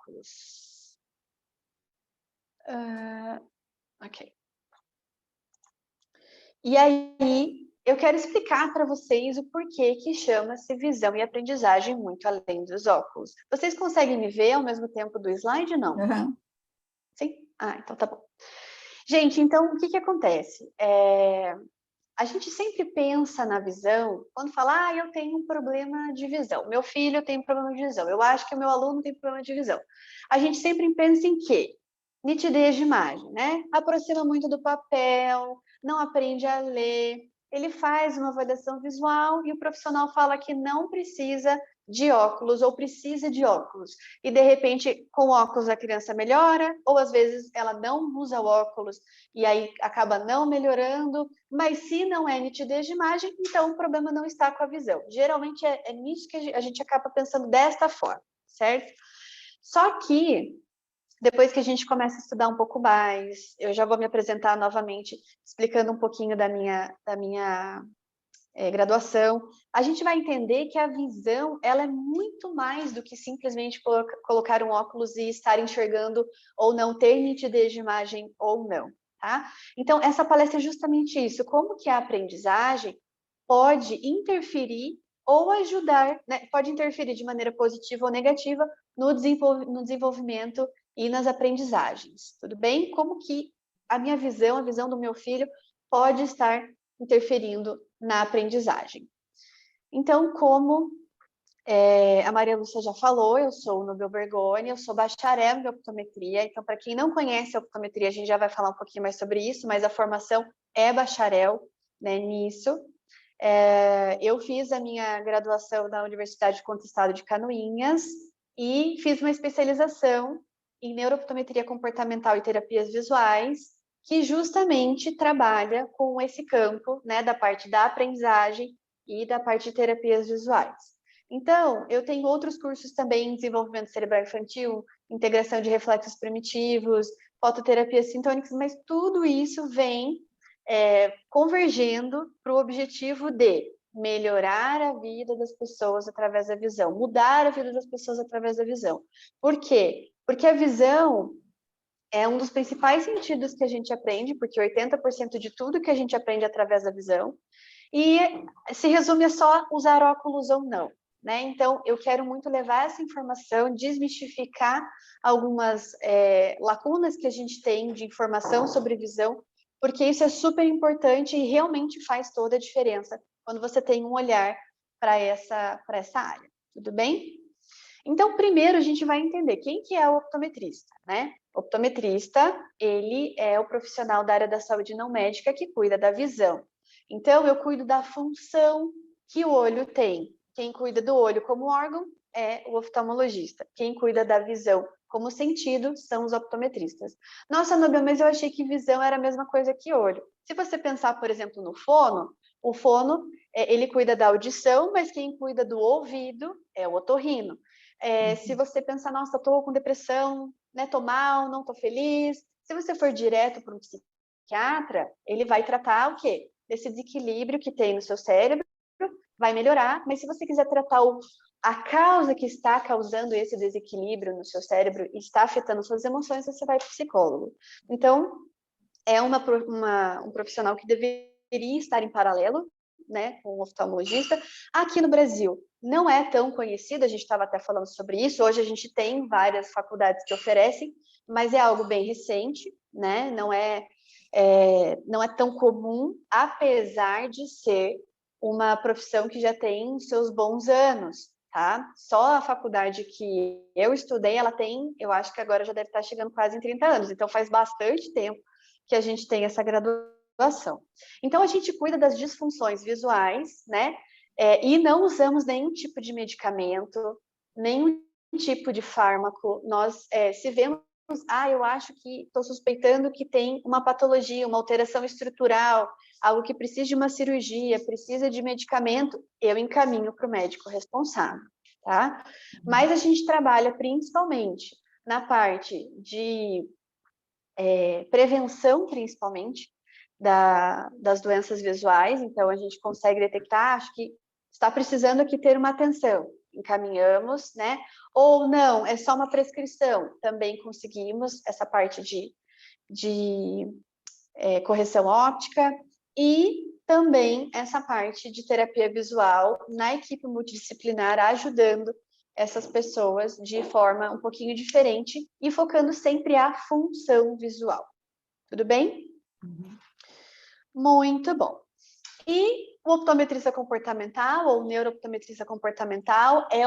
óculos. Ok. E aí, eu quero explicar para vocês o porquê que chama-se visão e aprendizagem muito além dos óculos. Vocês conseguem me ver ao mesmo tempo do slide, não? Uhum. Sim? Ah, então tá bom. Gente, então, o que acontece? A gente sempre pensa na visão, quando fala, eu tenho um problema de visão, meu filho tem um problema de visão, eu acho que o meu aluno tem problema de visão. A gente sempre pensa em quê? Nitidez de imagem, né? Aproxima muito do papel, não aprende a ler, ele faz uma avaliação visual e o profissional fala que não precisa de óculos ou precisa de óculos. E, de repente, com óculos a criança melhora, ou às vezes ela não usa o óculos e aí acaba não melhorando, mas se não é nitidez de imagem, então o problema não está com a visão. Geralmente é nisso que a gente acaba pensando desta forma, certo? Só que, depois que a gente começa a estudar um pouco mais, eu já vou me apresentar novamente, explicando um pouquinho da minha graduação, a gente vai entender que a visão, ela é muito mais do que simplesmente colocar um óculos e estar enxergando ou não, ter nitidez de imagem ou não, tá? Então, essa palestra é justamente isso, como que a aprendizagem pode interferir ou ajudar, né? Pode interferir de maneira positiva ou negativa no desenvolvimento e nas aprendizagens, tudo bem? Como que a minha visão, a visão do meu filho, pode estar interferindo na aprendizagem. Então, como a Maria Lúcia já falou, eu sou Nubel Bergoni, eu sou bacharel em optometria. Então, para quem não conhece a optometria, a gente já vai falar um pouquinho mais sobre isso, mas a formação é bacharel, né, nisso. Eu fiz a minha graduação na Universidade Conta Estado de Canoinhas e fiz uma especialização em neurooptometria comportamental e terapias visuais, que justamente trabalha com esse campo, né, da parte da aprendizagem e da parte de terapias visuais. Então, eu tenho outros cursos também em desenvolvimento cerebral infantil, integração de reflexos primitivos, fototerapias sintônicas, mas tudo isso vem convergendo para o objetivo de melhorar a vida das pessoas através da visão, mudar a vida das pessoas através da visão. Por quê? Porque a visão é um dos principais sentidos que a gente aprende, porque 80% de tudo que a gente aprende é através da visão, e se resume a só usar óculos ou não, né? Então, eu quero muito levar essa informação, desmistificar algumas lacunas que a gente tem de informação sobre visão, porque isso é super importante e realmente faz toda a diferença quando você tem um olhar para essa área, tudo bem? Então, primeiro a gente vai entender quem que é o optometrista, né? O optometrista, ele é o profissional da área da saúde não médica que cuida da visão. Então, eu cuido da função que o olho tem. Quem cuida do olho como órgão é o oftalmologista. Quem cuida da visão como sentido são os optometristas. Nossa, Nubia, mas eu achei que visão era a mesma coisa que olho. Se você pensar, por exemplo, no fono, o fono, ele cuida da audição, mas quem cuida do ouvido é o otorrino. Se você pensar, nossa, estou com depressão, né, estou mal, não estou feliz, se você for direto para um psiquiatra, ele vai tratar o quê? Desse desequilíbrio que tem no seu cérebro, vai melhorar, mas se você quiser tratar a causa que está causando esse desequilíbrio no seu cérebro e está afetando suas emoções, você vai para o psicólogo. Então, é um profissional que deveria estar em paralelo, né, com o oftalmologista. Aqui no Brasil não é tão conhecido, a gente estava até falando sobre isso, hoje a gente tem várias faculdades que oferecem, mas é algo bem recente, né, não é tão comum, apesar de ser uma profissão que já tem seus bons anos, tá? Só a faculdade que eu estudei, ela tem, eu acho que agora já deve estar chegando quase em 30 anos, então faz bastante tempo que a gente tem essa graduação. Então, a gente cuida das disfunções visuais, né? E não usamos nenhum tipo de medicamento, nenhum tipo de fármaco. Nós, se vemos, eu acho que estou suspeitando que tem uma patologia, uma alteração estrutural, algo que precisa de uma cirurgia, precisa de medicamento, eu encaminho para o médico responsável, tá? Mas a gente trabalha principalmente na parte de prevenção, principalmente, das doenças visuais. Então, a gente consegue detectar, acho que está precisando aqui ter uma atenção. encaminhamos, né? Ou não, é só uma prescrição, também conseguimos essa parte de correção óptica e também essa parte de terapia visual na equipe multidisciplinar, ajudando essas pessoas de forma um pouquinho diferente e focando sempre a função visual. Tudo bem? Uhum. Muito bom. E o optometrista comportamental, ou neurooptometrista comportamental, é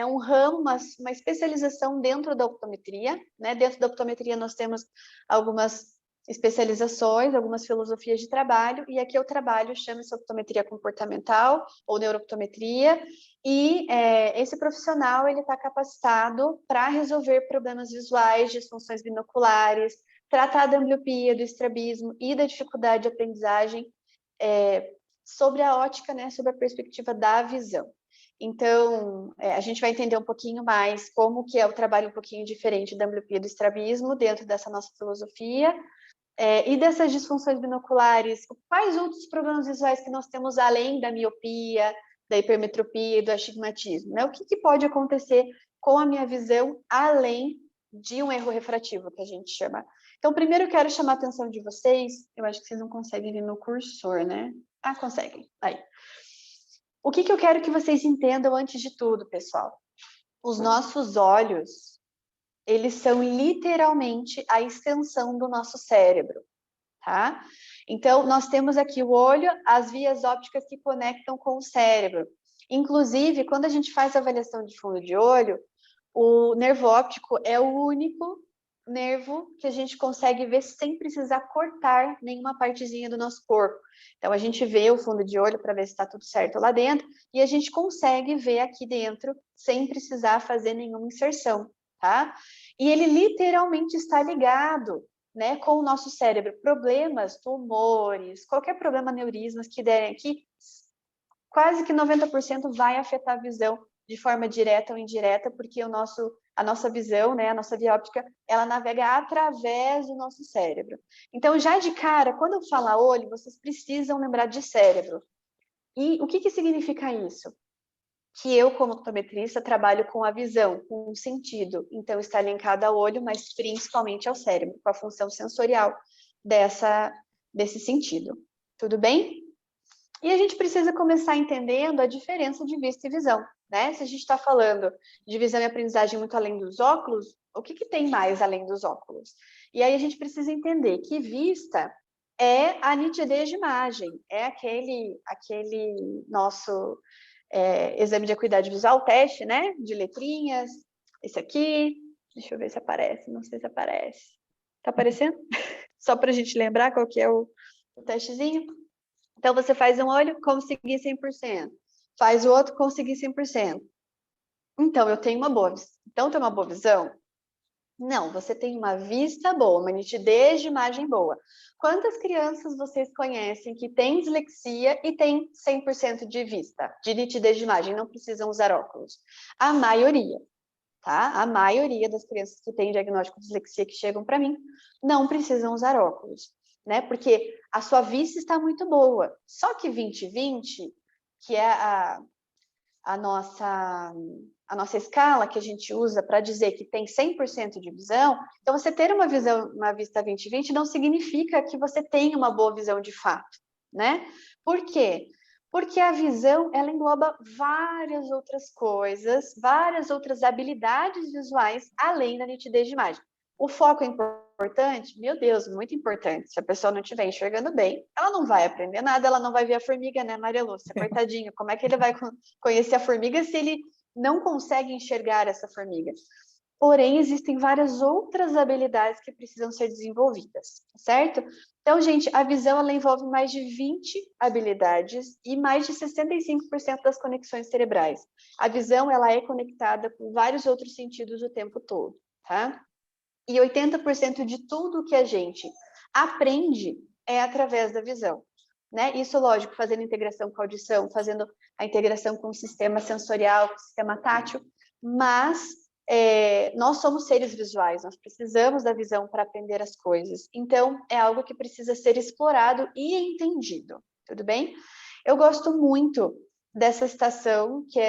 um ramo, uma especialização dentro da optometria, né? Dentro da optometria nós temos algumas especializações, algumas filosofias de trabalho, e aqui eu trabalho, chama-se optometria comportamental, ou neurooptometria, e esse profissional, ele está capacitado para resolver problemas visuais, disfunções binoculares, tratar da ambliopia, do estrabismo e da dificuldade de aprendizagem, sobre a ótica, né, sobre a perspectiva da visão. Então, a gente vai entender um pouquinho mais como que é o trabalho um pouquinho diferente da ambliopia e do estrabismo dentro dessa nossa filosofia, e dessas disfunções binoculares, quais outros problemas visuais que nós temos além da miopia, da hipermetropia e do astigmatismo, né? O que pode acontecer com a minha visão além de um erro refrativo, que a gente chama. Então, primeiro eu quero chamar a atenção de vocês, eu acho que vocês não conseguem ver meu cursor, né? Ah, conseguem. Aí. O que eu quero que vocês entendam antes de tudo, pessoal? Os nossos olhos, eles são literalmente a extensão do nosso cérebro, tá? Então, nós temos aqui o olho, as vias ópticas que conectam com o cérebro. Inclusive, quando a gente faz a avaliação de fundo de olho, o nervo óptico é o único nervo que a gente consegue ver sem precisar cortar nenhuma partezinha do nosso corpo. Então, a gente vê o fundo de olho para ver se está tudo certo lá dentro, e a gente consegue ver aqui dentro sem precisar fazer nenhuma inserção, tá? E ele literalmente está ligado, né, com o nosso cérebro. Problemas, tumores, qualquer problema, aneurismas que derem aqui, quase que 90% vai afetar a visão de forma direta ou indireta, porque a nossa visão, né, a nossa via óptica, ela navega através do nosso cérebro. Então, já de cara, quando eu falar olho, vocês precisam lembrar de cérebro. E o que significa isso? Que eu, como optometrista, trabalho com a visão, com o sentido. Então, está linkado ao olho, mas principalmente ao cérebro, com a função sensorial desse sentido. Tudo bem? E a gente precisa começar entendendo a diferença de vista e visão, né? Se a gente está falando de visão e aprendizagem muito além dos óculos, o que tem mais além dos óculos? E aí a gente precisa entender que vista é a nitidez de imagem, é aquele nosso exame de acuidade visual, teste, né? De letrinhas, esse aqui, deixa eu ver se aparece, não sei se aparece. Tá aparecendo? Só para a gente lembrar qual que é o testezinho. Então, você faz um olho, consegui 100%. Faz o outro, consegui 100%. Então, eu tenho uma boa visão. Então, tem uma boa visão? Não, você tem uma vista boa, uma nitidez de imagem boa. Quantas crianças vocês conhecem que têm dislexia e têm 100% de vista, de nitidez de imagem, não precisam usar óculos? A maioria, tá? A maioria das crianças que têm diagnóstico de dislexia que chegam para mim não precisam usar óculos, né? Porque a sua vista está muito boa. Só que 20/20, que é a nossa escala que a gente usa para dizer que tem 100% de visão, então você ter uma vista 20/20 não significa que você tem uma boa visão de fato, né? Por quê? Porque a visão, ela engloba várias outras coisas, várias outras habilidades visuais, além da nitidez de imagem. O foco é importante? Meu Deus, muito importante. Se a pessoa não estiver enxergando bem, ela não vai aprender nada, ela não vai ver a formiga, né, Maria Lúcia? Coitadinha, como é que ele vai conhecer a formiga se ele não consegue enxergar essa formiga? Porém, existem várias outras habilidades que precisam ser desenvolvidas, certo? Então, gente, a visão, ela envolve mais de 20 habilidades e mais de 65% das conexões cerebrais. A visão, ela é conectada com vários outros sentidos o tempo todo, tá? E 80% de tudo que a gente aprende é através da visão, né? Isso, lógico, fazendo integração com a audição, fazendo a integração com o sistema sensorial, com o sistema tátil, mas nós somos seres visuais, nós precisamos da visão para aprender as coisas. Então, é algo que precisa ser explorado e entendido, tudo bem? Eu gosto muito dessa citação, que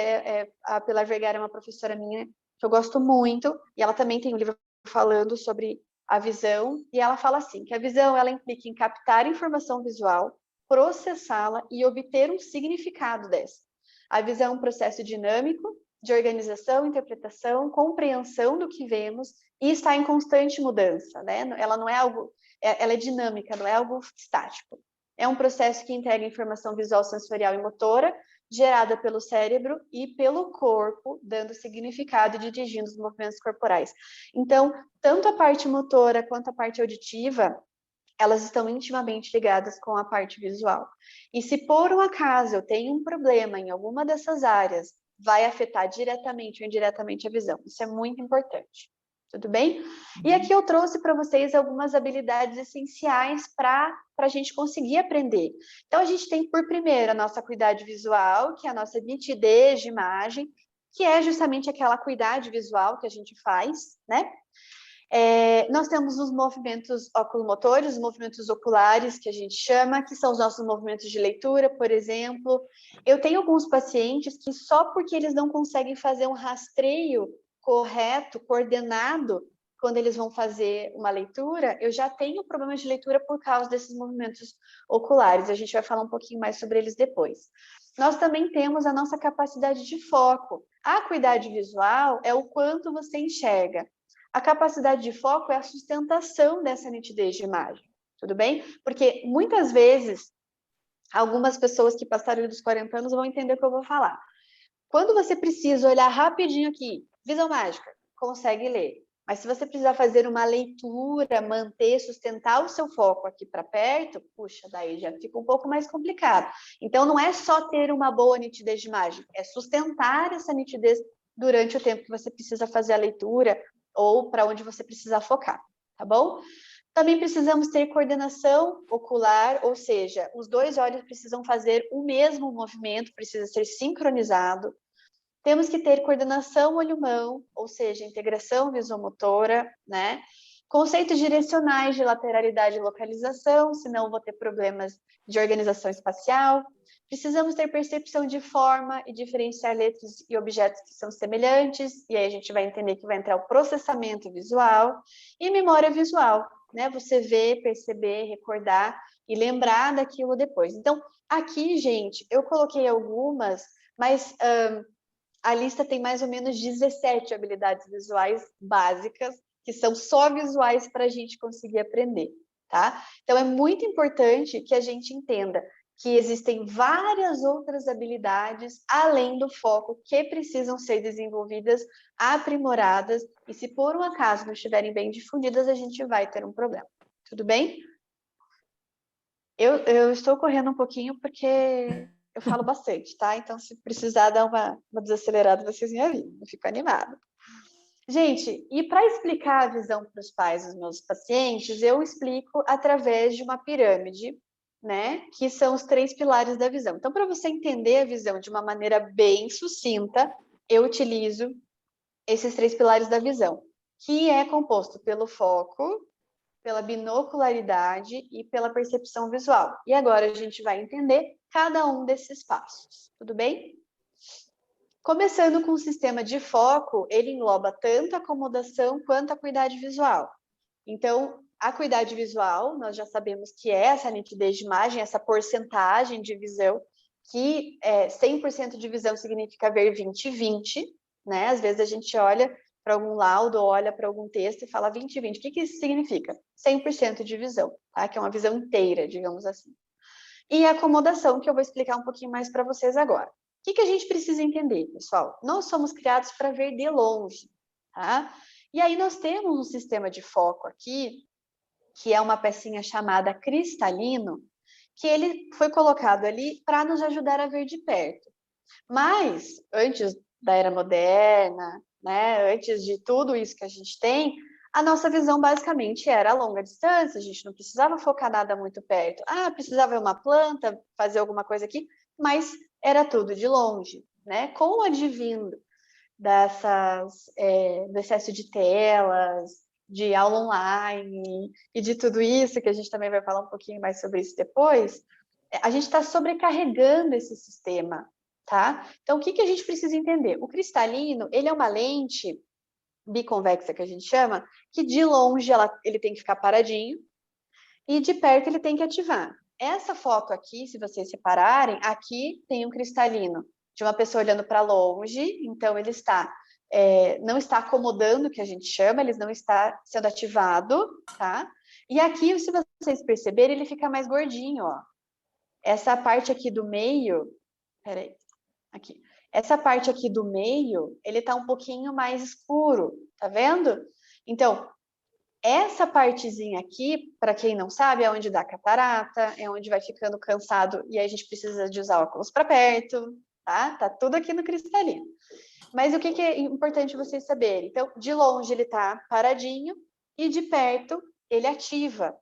a Pilar Vergara é uma professora minha, que eu gosto muito, e ela também tem um livro falando sobre a visão, e ela fala assim, que a visão, ela implica em captar informação visual, processá-la e obter um significado dessa. A visão é um processo dinâmico, de organização, interpretação, compreensão do que vemos, e está em constante mudança, né? Ela não é algo, ela é dinâmica, não é algo estático. É um processo que integra informação visual, sensorial e motora, gerada pelo cérebro e pelo corpo, dando significado e dirigindo os movimentos corporais. Então, tanto a parte motora quanto a parte auditiva, elas estão intimamente ligadas com a parte visual. E se por um acaso eu tenho um problema em alguma dessas áreas, vai afetar diretamente ou indiretamente a visão. Isso é muito importante. Tudo bem? E aqui eu trouxe para vocês algumas habilidades essenciais para a gente conseguir aprender. Então, a gente tem, por primeiro, a nossa acuidade visual, que é a nossa nitidez de imagem, que é justamente aquela acuidade visual que a gente faz, né? Nós temos os movimentos oculomotores, os movimentos oculares, que a gente chama, que são os nossos movimentos de leitura, por exemplo. Eu tenho alguns pacientes que só porque eles não conseguem fazer um rastreio correto, coordenado, quando eles vão fazer uma leitura, eu já tenho problemas de leitura por causa desses movimentos oculares. A gente vai falar um pouquinho mais sobre eles depois. Nós também temos a nossa capacidade de foco. A acuidade visual é o quanto você enxerga. A capacidade de foco é a sustentação dessa nitidez de imagem, tudo bem? Porque muitas vezes, algumas pessoas que passaram dos 40 anos vão entender o que eu vou falar. Quando você precisa olhar rapidinho aqui, visão mágica, consegue ler. Mas se você precisar fazer uma leitura, manter, sustentar o seu foco aqui para perto, puxa, daí já fica um pouco mais complicado. Então, não é só ter uma boa nitidez de imagem, é sustentar essa nitidez durante o tempo que você precisa fazer a leitura ou para onde você precisa focar, tá bom? Também precisamos ter coordenação ocular, ou seja, os dois olhos precisam fazer o mesmo movimento, precisa ser sincronizado. Temos que ter coordenação olho-mão, ou seja, integração visomotora, né? Conceitos direcionais de lateralidade e localização, senão vou ter problemas de organização espacial. Precisamos ter percepção de forma e diferenciar letras e objetos que são semelhantes, e aí a gente vai entender que vai entrar o processamento visual e memória visual, né? Você ver, perceber, recordar e lembrar daquilo depois. Então, aqui, gente, eu coloquei algumas, mas a lista tem mais ou menos 17 habilidades visuais básicas, que são só visuais para a gente conseguir aprender, tá? Então, é muito importante que a gente entenda que existem várias outras habilidades, além do foco, que precisam ser desenvolvidas, aprimoradas, e se por um acaso não estiverem bem difundidas, a gente vai ter um problema. Tudo bem? Eu estou correndo um pouquinho porque eu falo bastante, tá? Então, se precisar dar uma desacelerada, vocês me avisam, eu fico animada. Gente, e para explicar a visão para os pais dos meus pacientes, eu explico através de uma pirâmide, né? Que são os 3 pilares da visão. Então, para você entender a visão de uma maneira bem sucinta, eu utilizo esses 3 pilares da visão, que é composto pelo foco, pela binocularidade e pela percepção visual. E agora a gente vai entender cada um desses passos, tudo bem? Começando com o sistema de foco, ele engloba tanto a acomodação quanto a acuidade visual. Então, a acuidade visual, nós já sabemos que é essa nitidez de imagem, essa porcentagem de visão, que 100% de visão significa ver 20/20, né? Às vezes a gente olha para algum laudo, olha para algum texto e fala 20/20. O que isso significa? 100% de visão, tá? Que é uma visão inteira, digamos assim. E a acomodação, que eu vou explicar um pouquinho mais para vocês agora. O que a gente precisa entender, pessoal? Nós somos criados para ver de longe, tá? E aí nós temos um sistema de foco aqui, que é uma pecinha chamada cristalino, que ele foi colocado ali para nos ajudar a ver de perto. Mas, antes da era moderna, né, antes de tudo isso que a gente tem, a nossa visão basicamente era a longa distância, a gente não precisava focar nada muito perto. Ah, precisava ver uma planta, fazer alguma coisa aqui, mas era tudo de longe, né? Com o advindo do excesso de telas, de aula online e de tudo isso, que a gente também vai falar um pouquinho mais sobre isso depois, a gente está sobrecarregando esse sistema, tá? Então, o que a gente precisa entender? O cristalino, ele é uma lente biconvexa, que a gente chama, que de longe ele tem que ficar paradinho, e de perto ele tem que ativar. Essa foto aqui, se vocês separarem, aqui tem um cristalino de uma pessoa olhando para longe, então ele não está acomodando, que a gente chama, ele não está sendo ativado, tá? E aqui, se vocês perceberem, ele fica mais gordinho, ó. Essa parte aqui do meio, peraí, aqui. Essa parte aqui do meio, ele tá um pouquinho mais escuro, tá vendo? Então, essa partezinha aqui, para quem não sabe, é onde dá catarata, é onde vai ficando cansado e aí a gente precisa de usar óculos para perto, tá? Tá tudo aqui no cristalino. Mas o que é importante vocês saberem? Então, de longe ele tá paradinho e de perto ele ativa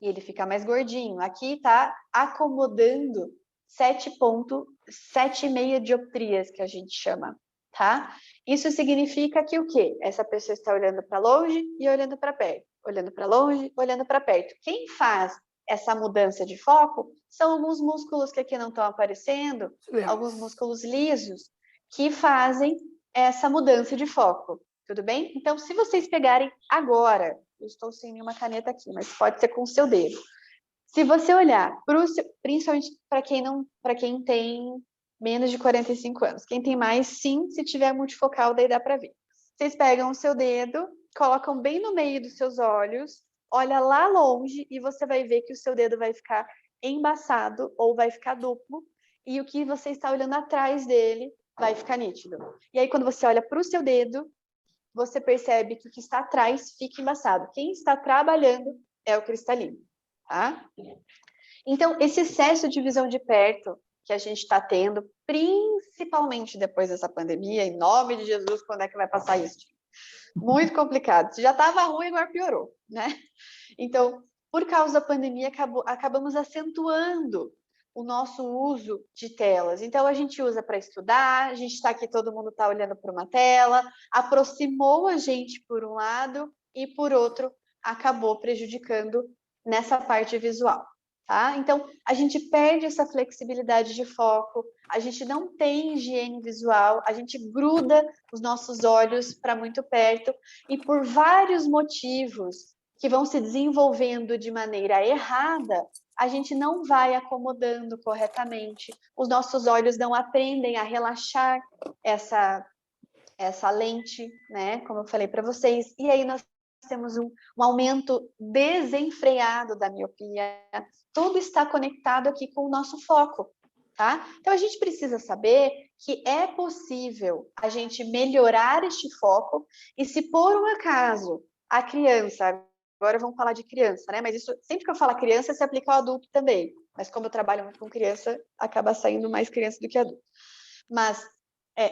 e ele fica mais gordinho. Aqui tá acomodando 7,76 dioptrias, que a gente chama, tá? Isso significa que o quê? Essa pessoa está olhando para longe e olhando para perto, olhando para longe, olhando para perto. Quem faz essa mudança de foco são alguns músculos que aqui não estão aparecendo, alguns músculos lisos, que fazem essa mudança de foco, tudo bem? Então, se vocês pegarem agora, eu estou sem nenhuma caneta aqui, mas pode ser com o seu dedo. Se você olhar, principalmente para quem tem menos de 45 anos. Quem tem mais, sim, se tiver multifocal, daí dá para ver. Vocês pegam o seu dedo, colocam bem no meio dos seus olhos, olha lá longe e você vai ver que o seu dedo vai ficar embaçado ou vai ficar duplo e o que você está olhando atrás dele vai ficar nítido. E aí, quando você olha para o seu dedo, você percebe que o que está atrás fica embaçado. Quem está trabalhando é o cristalino, tá? Então, esse excesso de visão de perto que a gente está tendo, principalmente depois dessa pandemia, em nome de Jesus, quando é que vai passar isso? Muito complicado. Se já estava ruim, agora piorou, né? Então, por causa da pandemia, acabamos acentuando o nosso uso de telas. Então, a gente usa para estudar, a gente está aqui, todo mundo está olhando para uma tela, aproximou a gente por um lado e, por outro, acabou prejudicando nessa parte visual. Tá? Então, a gente perde essa flexibilidade de foco, a gente não tem higiene visual, a gente gruda os nossos olhos para muito perto e por vários motivos que vão se desenvolvendo de maneira errada, a gente não vai acomodando corretamente, os nossos olhos não aprendem a relaxar essa lente, né? Como eu falei para vocês, e aí nós temos um aumento desenfreado da miopia. Tudo está conectado aqui com o nosso foco, tá? Então, a gente precisa saber que é possível a gente melhorar este foco e se por um acaso a criança, agora vamos falar de criança, né? Mas isso, sempre que eu falo criança, se aplica ao adulto também. Mas como eu trabalho muito com criança, acaba saindo mais criança do que adulto. Mas,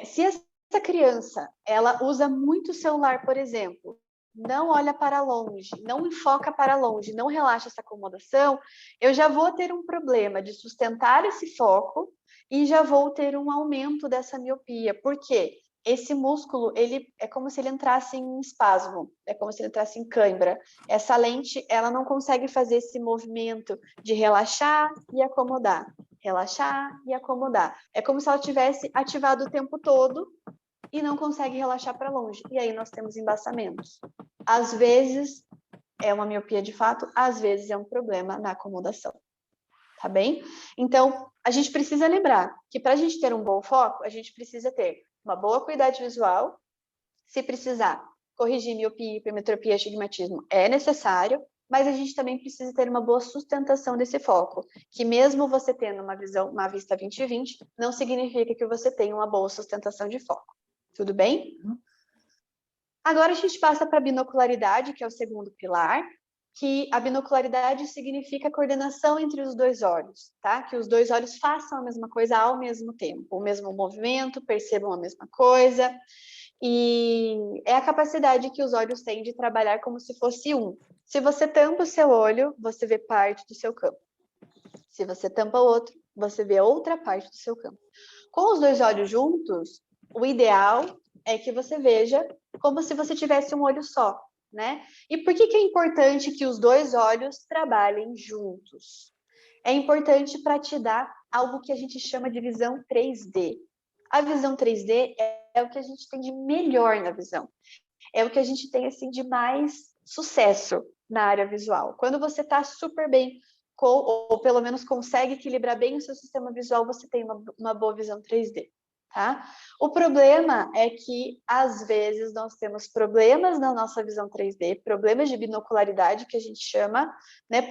se essa criança, ela usa muito o celular, por exemplo, não olha para longe, não enfoca para longe, não relaxa essa acomodação, eu já vou ter um problema de sustentar esse foco e já vou ter um aumento dessa miopia. Por quê? Esse músculo, ele é como se ele entrasse em espasmo, é como se ele entrasse em cãibra. Essa lente, ela não consegue fazer esse movimento de relaxar e acomodar, relaxar e acomodar. É como se ela tivesse ativado o tempo todo e não consegue relaxar para longe. E aí nós temos embaçamentos. Às vezes é uma miopia de fato, às vezes é um problema na acomodação. Tá bem? Então, a gente precisa lembrar que para a gente ter um bom foco, a gente precisa ter uma boa acuidade visual. Se precisar corrigir miopia, hipermetropia, astigmatismo, é necessário, mas a gente também precisa ter uma boa sustentação desse foco, que mesmo você tendo uma vista 20/20, não significa que você tenha uma boa sustentação de foco. Tudo bem? Agora a gente passa para a binocularidade, que é o segundo pilar, que a binocularidade significa a coordenação entre os dois olhos, tá? Que os dois olhos façam a mesma coisa ao mesmo tempo, o mesmo movimento, percebam a mesma coisa, e é a capacidade que os olhos têm de trabalhar como se fosse um. Se você tampa o seu olho, você vê parte do seu campo. Se você tampa o outro, você vê outra parte do seu campo. Com os dois olhos juntos, o ideal é que você veja como se você tivesse um olho só, né? E por que é importante que os dois olhos trabalhem juntos? É importante para te dar algo que a gente chama de visão 3D. A visão 3D é o que a gente tem de melhor na visão. É o que a gente tem assim de mais sucesso na área visual. Quando você está super bem, ou pelo menos consegue equilibrar bem o seu sistema visual, você tem uma boa visão 3D. Tá? O problema é que, às vezes, nós temos problemas na nossa visão 3D, problemas de binocularidade, que a gente chama, né,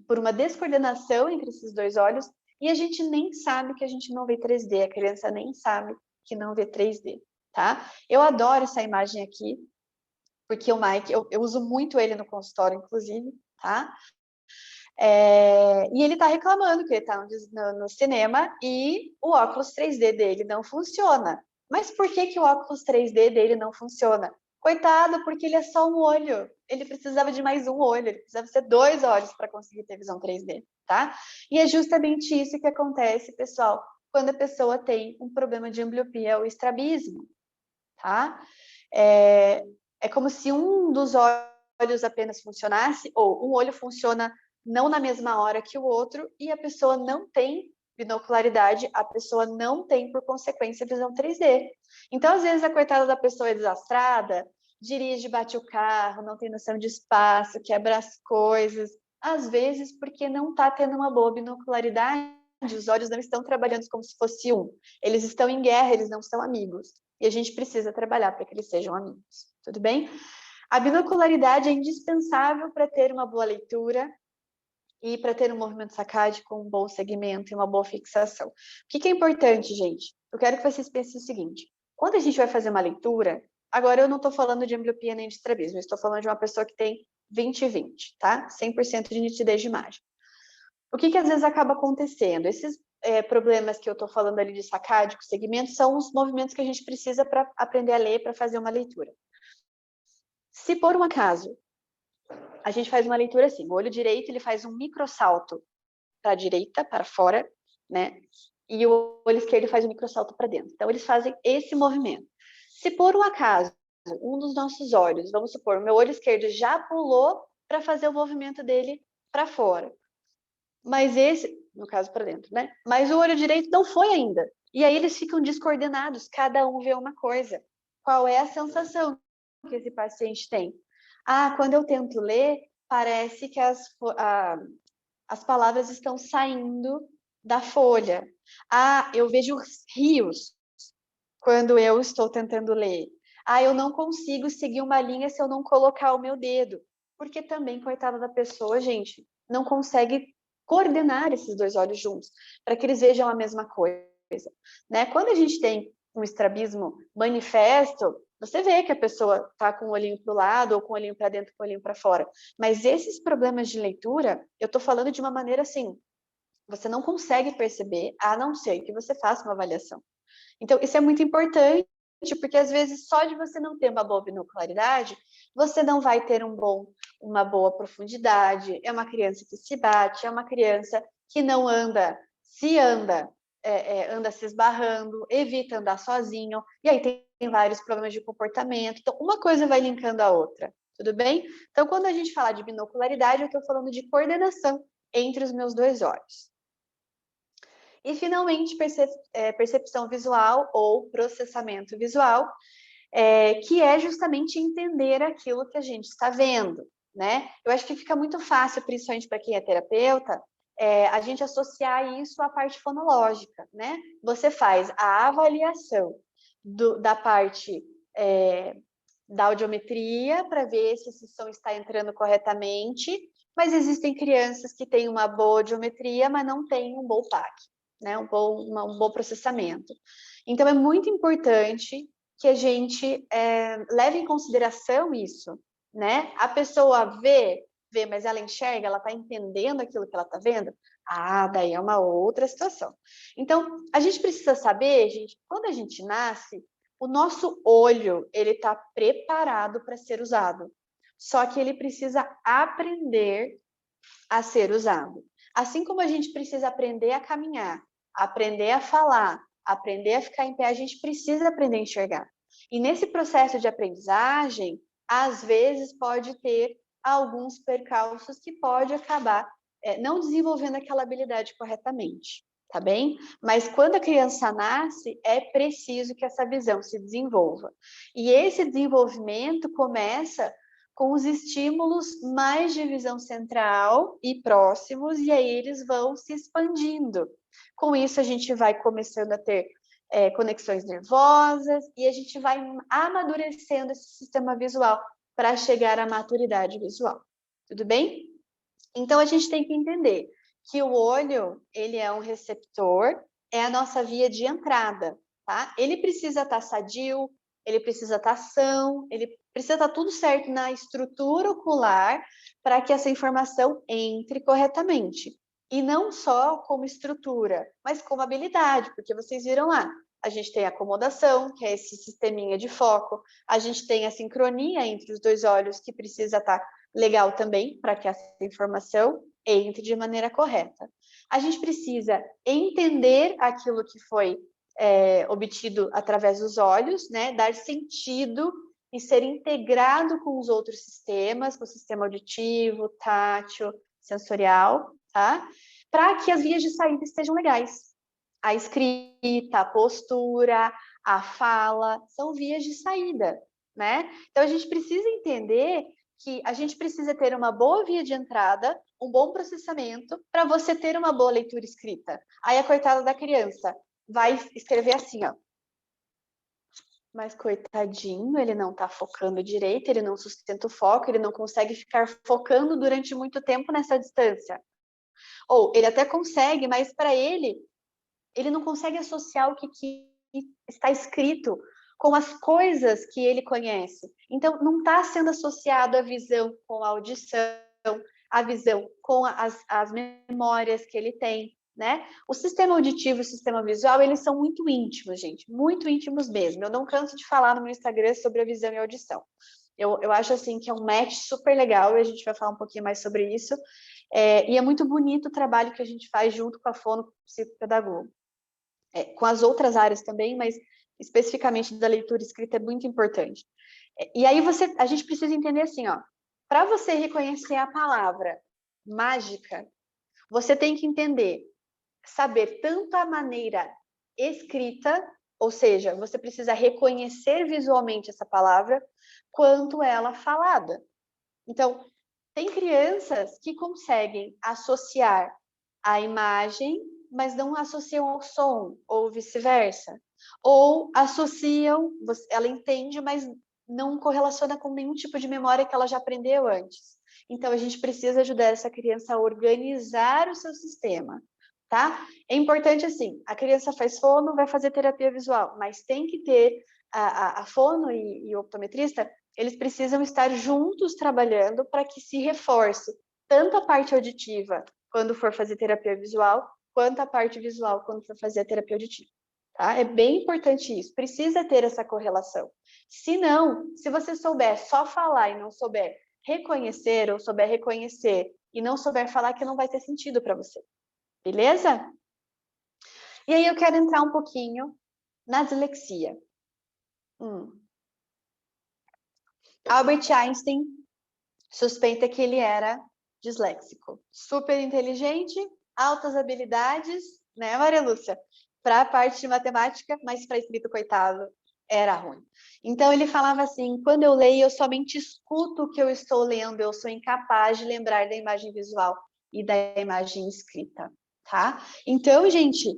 por uma descoordenação entre esses dois olhos, e a gente nem sabe que a gente não vê 3D, a criança nem sabe que não vê 3D, tá? Eu adoro essa imagem aqui, porque o Mike, eu uso muito ele no consultório, inclusive, tá? E ele está reclamando que ele está no cinema e o óculos 3D dele não funciona. Mas por que o óculos 3D dele não funciona? Coitado, porque ele é só um olho. Ele precisava de mais um olho, ele precisava ser 2 olhos para conseguir ter visão 3D, tá? E é justamente isso que acontece, pessoal, quando a pessoa tem um problema de ambliopia ou estrabismo, tá? É como se um dos olhos apenas funcionasse, ou um olho funciona não na mesma hora que o outro, e a pessoa não tem binocularidade, a pessoa não tem, por consequência, visão 3D. Então, às vezes, a coitada da pessoa é desastrada, dirige, bate o carro, não tem noção de espaço, quebra as coisas, às vezes porque não está tendo uma boa binocularidade, os olhos não estão trabalhando como se fosse um. Eles estão em guerra, eles não são amigos. E a gente precisa trabalhar para que eles sejam amigos. Tudo bem? A binocularidade é indispensável para ter uma boa leitura e para ter um movimento sacádico com um bom segmento e uma boa fixação. O que é importante, gente? Eu quero que vocês pensem o seguinte: quando a gente vai fazer uma leitura, agora eu não estou falando de ambliopia nem de estrabismo, eu estou falando de uma pessoa que tem 20/20, tá? 100% de nitidez de imagem. O que às vezes acaba acontecendo? Esses problemas que eu estou falando ali de sacádico, segmento, são os movimentos que a gente precisa para aprender a ler, para fazer uma leitura. Se por um acaso a gente faz uma leitura assim, o olho direito ele faz um microsalto para a direita, para fora, né? E o olho esquerdo faz um microsalto para dentro. Então eles fazem esse movimento. Se por um acaso um dos nossos olhos, vamos supor, o meu olho esquerdo já pulou para fazer o movimento dele para fora, mas esse, no caso para dentro, né? Mas o olho direito não foi ainda. E aí eles ficam descoordenados, cada um vê uma coisa. Qual é a sensação que esse paciente tem? Ah, quando eu tento ler, parece que as palavras estão saindo da folha. Ah, eu vejo rios quando eu estou tentando ler. Ah, eu não consigo seguir uma linha se eu não colocar o meu dedo. Porque também, coitada da pessoa, gente, não consegue coordenar esses dois olhos juntos, para que eles vejam a mesma coisa, né? Quando a gente tem um estrabismo manifesto, você vê que a pessoa está com o olhinho para o lado, ou com o olhinho para dentro, com o olhinho para fora. Mas esses problemas de leitura, eu estou falando de uma maneira assim, você não consegue perceber, a não ser que você faça uma avaliação. Então, isso é muito importante, porque às vezes só de você não ter uma boa binocularidade, você não vai ter uma boa profundidade. É uma criança que se bate, é uma criança que não anda, se anda, anda se esbarrando, evita andar sozinho, e aí tem vários problemas de comportamento. Então, uma coisa vai linkando a outra, tudo bem? Então, quando a gente fala de binocularidade, eu estou falando de coordenação entre os meus dois olhos. E, finalmente, percepção visual ou processamento visual, que é justamente entender aquilo que a gente está vendo, né? Eu acho que fica muito fácil, principalmente para quem é terapeuta, a gente associar isso à parte fonológica, né? Você faz a avaliação da parte da audiometria para ver se esse som está entrando corretamente, mas existem crianças que têm uma boa audiometria, mas não têm um bom PAC, né? um bom processamento. Então, é muito importante que a gente leve em consideração isso, né? A pessoa vê, mas ela enxerga, ela está entendendo aquilo que ela está vendo? Ah, daí é uma outra situação. Então, a gente precisa saber, gente, quando a gente nasce, o nosso olho, ele está preparado para ser usado. Só que ele precisa aprender a ser usado. Assim como a gente precisa aprender a caminhar, aprender a falar, aprender a ficar em pé, a gente precisa aprender a enxergar. E nesse processo de aprendizagem, às vezes pode ter alguns percalços que pode acabar não desenvolvendo aquela habilidade corretamente, tá bem? Mas quando a criança nasce, é preciso que essa visão se desenvolva. E esse desenvolvimento começa com os estímulos mais de visão central e próximos, e aí eles vão se expandindo. Com isso, a gente vai começando a ter conexões nervosas e a gente vai amadurecendo esse sistema visual para chegar à maturidade visual. Tudo bem? Então, a gente tem que entender que o olho, ele é um receptor, é a nossa via de entrada, tá? Ele precisa estar sadio, ele precisa estar são, ele precisa estar tudo certo na estrutura ocular para que essa informação entre corretamente. E não só como estrutura, mas como habilidade, porque vocês viram lá, a gente tem a acomodação, que é esse sisteminha de foco, a gente tem a sincronia entre os dois olhos, que precisa estar legal também, para que essa informação entre de maneira correta. A gente precisa entender aquilo que foi obtido através dos olhos, né? Dar sentido e ser integrado com os outros sistemas, com o sistema auditivo, tátil, sensorial, tá? Para que as vias de saída estejam legais. A escrita, a postura, a fala, são vias de saída, né? Então, a gente precisa entender que a gente precisa ter uma boa via de entrada, um bom processamento, para você ter uma boa leitura escrita. Aí a coitada da criança vai escrever assim, ó. Mas coitadinho, ele não está focando direito, ele não sustenta o foco, ele não consegue ficar focando durante muito tempo nessa distância. Ou ele até consegue, mas para ele não consegue associar o que está escrito com as coisas que ele conhece. Então, não está sendo associado a visão com a audição, a visão com as memórias que ele tem, né? O sistema auditivo e o sistema visual, eles são muito íntimos, gente, muito íntimos mesmo. Eu não canso de falar no meu Instagram sobre a visão e a audição. Eu acho, assim, que é um match super legal, e a gente vai falar um pouquinho mais sobre isso. E é muito bonito o trabalho que a gente faz junto com a fono psicopedagogo. Com as outras áreas também, mas especificamente da leitura escrita é muito importante. E aí a gente precisa entender assim, ó, para você reconhecer a palavra mágica, você tem que entender, saber tanto a maneira escrita, ou seja, você precisa reconhecer visualmente essa palavra, quanto ela falada. Então, tem crianças que conseguem associar a imagem, mas não associam ao som, ou vice-versa. Ou associam, ela entende, mas não correlaciona com nenhum tipo de memória que ela já aprendeu antes. Então, a gente precisa ajudar essa criança a organizar o seu sistema, tá? É importante, assim, a criança faz fono, vai fazer terapia visual, mas tem que ter a fono e o optometrista, eles precisam estar juntos trabalhando para que se reforce tanto a parte auditiva quando for fazer terapia visual, quanto a parte visual quando for fazer a terapia auditiva. Tá? É bem importante isso, precisa ter essa correlação. Se não, se você souber só falar e não souber reconhecer, ou souber reconhecer e não souber falar, que não vai ter sentido para você. Beleza? E aí eu quero entrar um pouquinho na dislexia. Albert Einstein suspeita que ele era disléxico. Super inteligente, altas habilidades, né, Maria Lúcia? Para a parte de matemática, mas para escrito, coitado, era ruim. Então, ele falava assim, quando eu leio, eu somente escuto o que eu estou lendo, eu sou incapaz de lembrar da imagem visual e da imagem escrita, tá? Então, gente,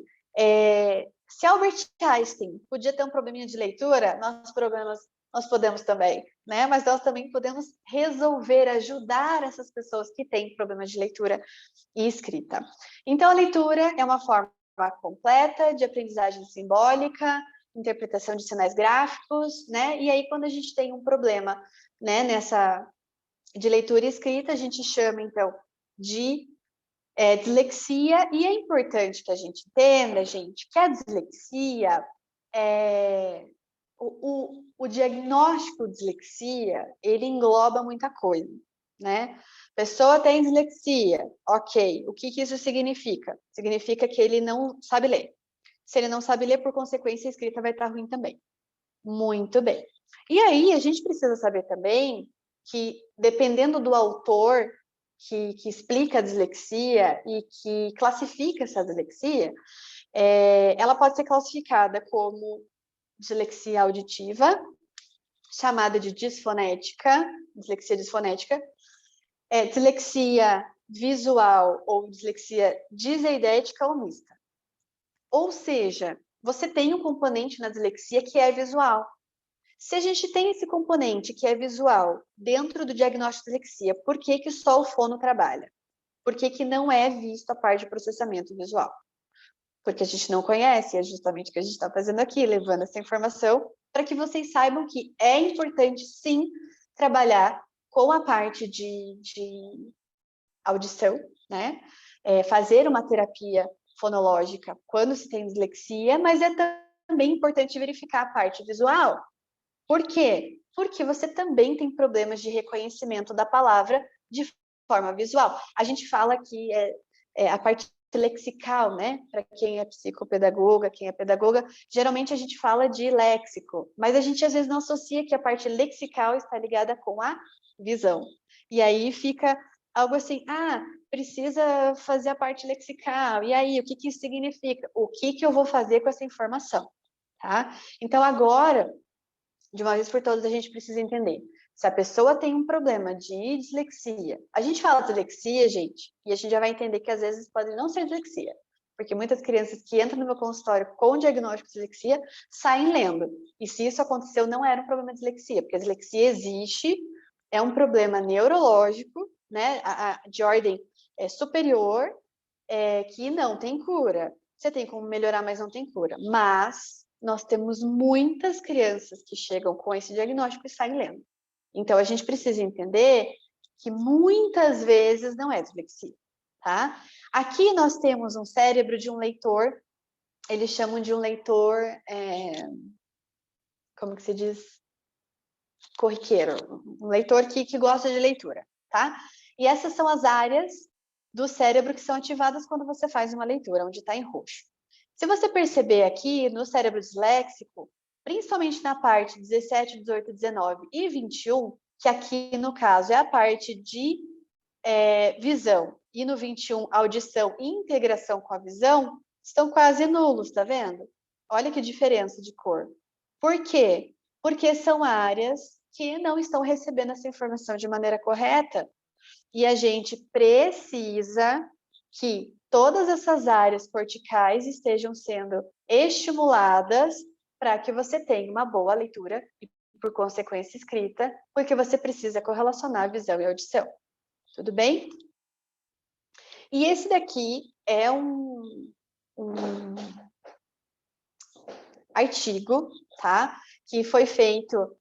se Albert Einstein podia ter um probleminha de leitura, nós podemos também, né? Mas nós também podemos resolver, ajudar essas pessoas que têm problemas de leitura e escrita. Então, a leitura é uma forma completa de aprendizagem simbólica, interpretação de sinais gráficos, né? E aí, quando a gente tem um problema, né, de leitura e escrita, a gente chama, então, de dislexia, e é importante que a gente entenda, gente, que a dislexia o diagnóstico de dislexia, ele engloba muita coisa, né? Pessoa tem dislexia, ok. O que isso significa? Significa que ele não sabe ler. Se ele não sabe ler, por consequência, a escrita vai estar ruim também. Muito bem. E aí, a gente precisa saber também que, dependendo do autor, que explica a dislexia e que classifica essa dislexia, ela pode ser classificada como dislexia auditiva, chamada de disfonética, dislexia disfonética, dislexia visual ou dislexia diseidética ou mista. Ou seja, você tem um componente na dislexia que é visual. Se a gente tem esse componente que é visual dentro do diagnóstico de dislexia, por que que só o fono trabalha? Por que que não é visto a parte de processamento visual? Porque a gente não conhece, é justamente o que a gente está fazendo aqui, levando essa informação para que vocês saibam que é importante, sim, trabalhar com a parte de audição, né? Fazer uma terapia fonológica quando se tem dislexia, mas é também importante verificar a parte visual. Por quê? Porque você também tem problemas de reconhecimento da palavra de forma visual. A gente fala que a parte lexical, né? Para quem é psicopedagoga, quem é pedagoga, geralmente a gente fala de léxico, mas a gente às vezes não associa que a parte lexical está ligada com a visão. E aí fica algo assim, precisa fazer a parte lexical, e aí, o que que isso significa? O que que eu vou fazer com essa informação? Tá? Então, agora, de uma vez por todas, a gente precisa entender. Se a pessoa tem um problema de dislexia, a gente fala dislexia, gente, e a gente já vai entender que às vezes pode não ser dislexia, porque muitas crianças que entram no meu consultório com diagnóstico de dislexia saem lendo. E se isso aconteceu, não era um problema de dislexia, porque a dislexia existe, é um problema neurológico, né, de ordem superior, que não tem cura. Você tem como melhorar, mas não tem cura. Mas nós temos muitas crianças que chegam com esse diagnóstico e saem lendo. Então, a gente precisa entender que muitas vezes não é dislexia, tá? Aqui nós temos um cérebro de um leitor, eles chamam de um leitor, como que se diz? Corriqueiro, um leitor que gosta de leitura, tá? E essas são as áreas do cérebro que são ativadas quando você faz uma leitura, onde está em roxo. Se você perceber aqui no cérebro disléxico, principalmente na parte 17, 18, 19 e 21, que aqui no caso é a parte de visão, e no 21, audição e integração com a visão, estão quase nulos, tá vendo? Olha que diferença de cor. Por quê? Porque são áreas que não estão recebendo essa informação de maneira correta. E a gente precisa que todas essas áreas corticais estejam sendo estimuladas para que você tenha uma boa leitura e, por consequência, escrita, porque você precisa correlacionar visão e audição. Tudo bem? E esse daqui é um artigo, tá? Que foi feito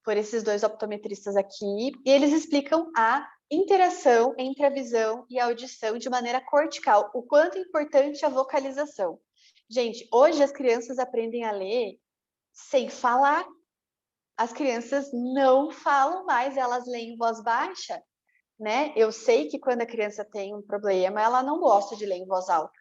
por esses dois optometristas aqui, e eles explicam a interação entre a visão e a audição de maneira cortical, o quanto é importante a vocalização. Gente, hoje as crianças aprendem a ler sem falar. As crianças não falam mais, elas leem em voz baixa, né? Eu sei que quando a criança tem um problema, ela não gosta de ler em voz alta.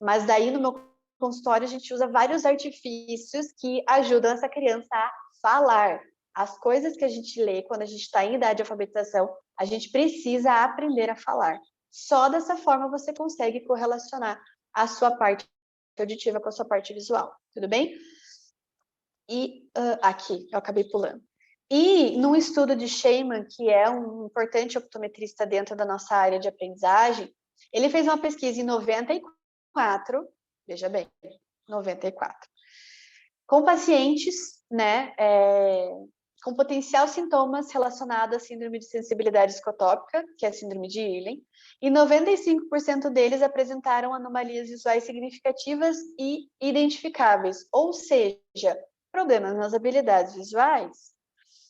Mas daí no meu consultório a gente usa vários artifícios que ajudam essa criança a falar. As coisas que a gente lê quando a gente está em idade de alfabetização, a gente precisa aprender a falar. Só dessa forma você consegue correlacionar a sua parte auditiva com a sua parte visual. Tudo bem? E aqui, eu acabei pulando. E num estudo de Sheyman, que é um importante optometrista dentro da nossa área de aprendizagem, ele fez uma pesquisa em 94, veja bem, 94, com pacientes, né, com potencial sintomas relacionados à síndrome de sensibilidade escotópica, que é a síndrome de Irlen, e 95% deles apresentaram anomalias visuais significativas e identificáveis, ou seja, problemas nas habilidades visuais.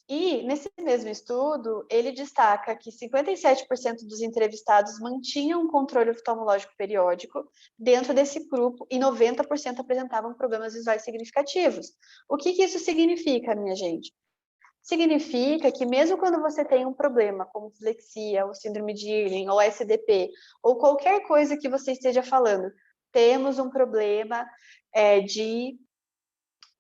E, nesse mesmo estudo, ele destaca que 57% dos entrevistados mantinham um controle oftalmológico periódico dentro desse grupo e 90% apresentavam problemas visuais significativos. O que isso significa, minha gente? Significa que mesmo quando você tem um problema, como dislexia, ou síndrome de Irlen, ou SDP, ou qualquer coisa que você esteja falando, temos um problema de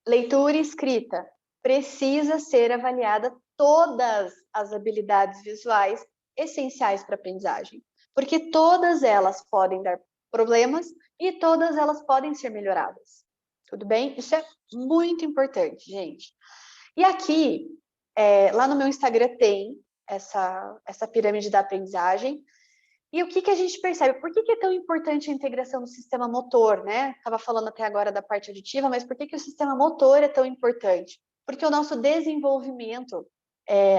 leitura e escrita, precisa ser avaliada todas as habilidades visuais essenciais para a aprendizagem, porque todas elas podem dar problemas e todas elas podem ser melhoradas. Tudo bem? Isso é muito importante, gente. E aqui, lá no meu Instagram tem essa pirâmide da aprendizagem. E o que a gente percebe? Por que é tão importante a integração do sistema motor, né? Estava falando até agora da parte auditiva, mas por que o sistema motor é tão importante? Porque o nosso desenvolvimento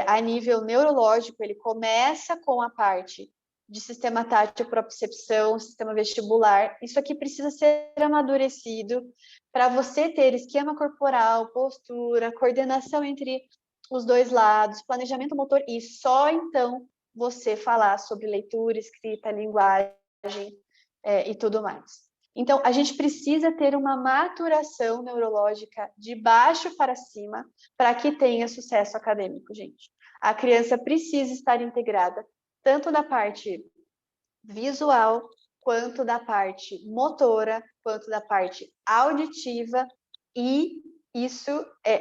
a nível neurológico, ele começa com a parte de sistema tátil, propriocepção, sistema vestibular. Isso aqui precisa ser amadurecido para você ter esquema corporal, postura, coordenação entre os dois lados, planejamento motor, e só então você falar sobre leitura, escrita, linguagem e tudo mais. Então, a gente precisa ter uma maturação neurológica de baixo para cima para que tenha sucesso acadêmico, gente. A criança precisa estar integrada tanto da parte visual, quanto da parte motora, quanto da parte auditiva, e isso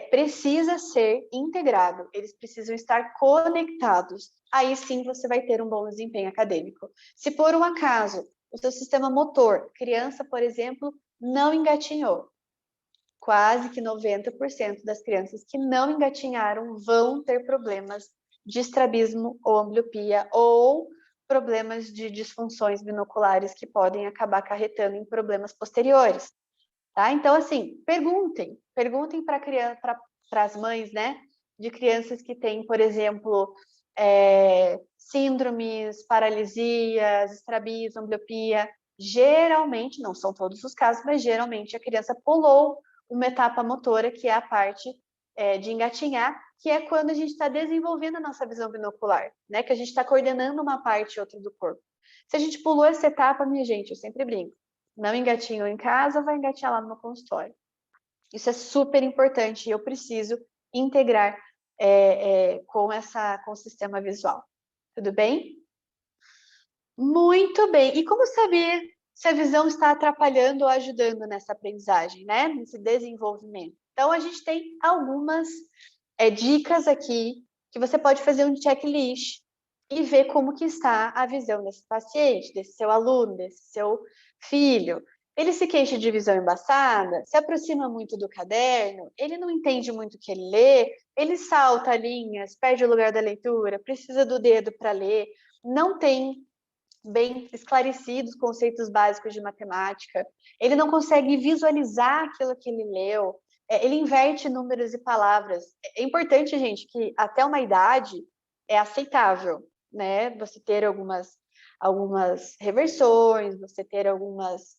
precisa ser integrado, eles precisam estar conectados. Aí sim você vai ter um bom desempenho acadêmico. Se por um acaso o seu sistema motor, criança, por exemplo, não engatinhou, quase que 90% das crianças que não engatinharam vão ter problemas de estrabismo ou ambliopia ou problemas de disfunções binoculares que podem acabar acarretando em problemas posteriores. Tá? Então, assim, perguntem para as mães, né, de crianças que têm, por exemplo, síndromes, paralisias, estrabismo, ambliopia. Geralmente, não são todos os casos, mas geralmente a criança pulou uma etapa motora, que é a parte de engatinhar, que é quando a gente está desenvolvendo a nossa visão binocular, né, que a gente está coordenando uma parte e outra do corpo. Se a gente pulou essa etapa, minha gente, eu sempre brinco, não engatinhou em casa, vai engatinhar lá no meu consultório. Isso é super importante e eu preciso integrar com o sistema visual. Tudo bem? Muito bem. E como saber se a visão está atrapalhando ou ajudando nessa aprendizagem, né? Nesse desenvolvimento? Então, a gente tem algumas dicas aqui que você pode fazer um checklist e ver como que está a visão desse paciente, desse seu aluno, desse seu filho. Ele se queixa de visão embaçada, se aproxima muito do caderno, ele não entende muito o que ele lê, ele salta linhas, perde o lugar da leitura, precisa do dedo para ler, não tem bem esclarecidos conceitos básicos de matemática, ele não consegue visualizar aquilo que ele leu, ele inverte números e palavras. É importante, gente, que até uma idade é aceitável, né? Você ter algumas reversões, você ter algumas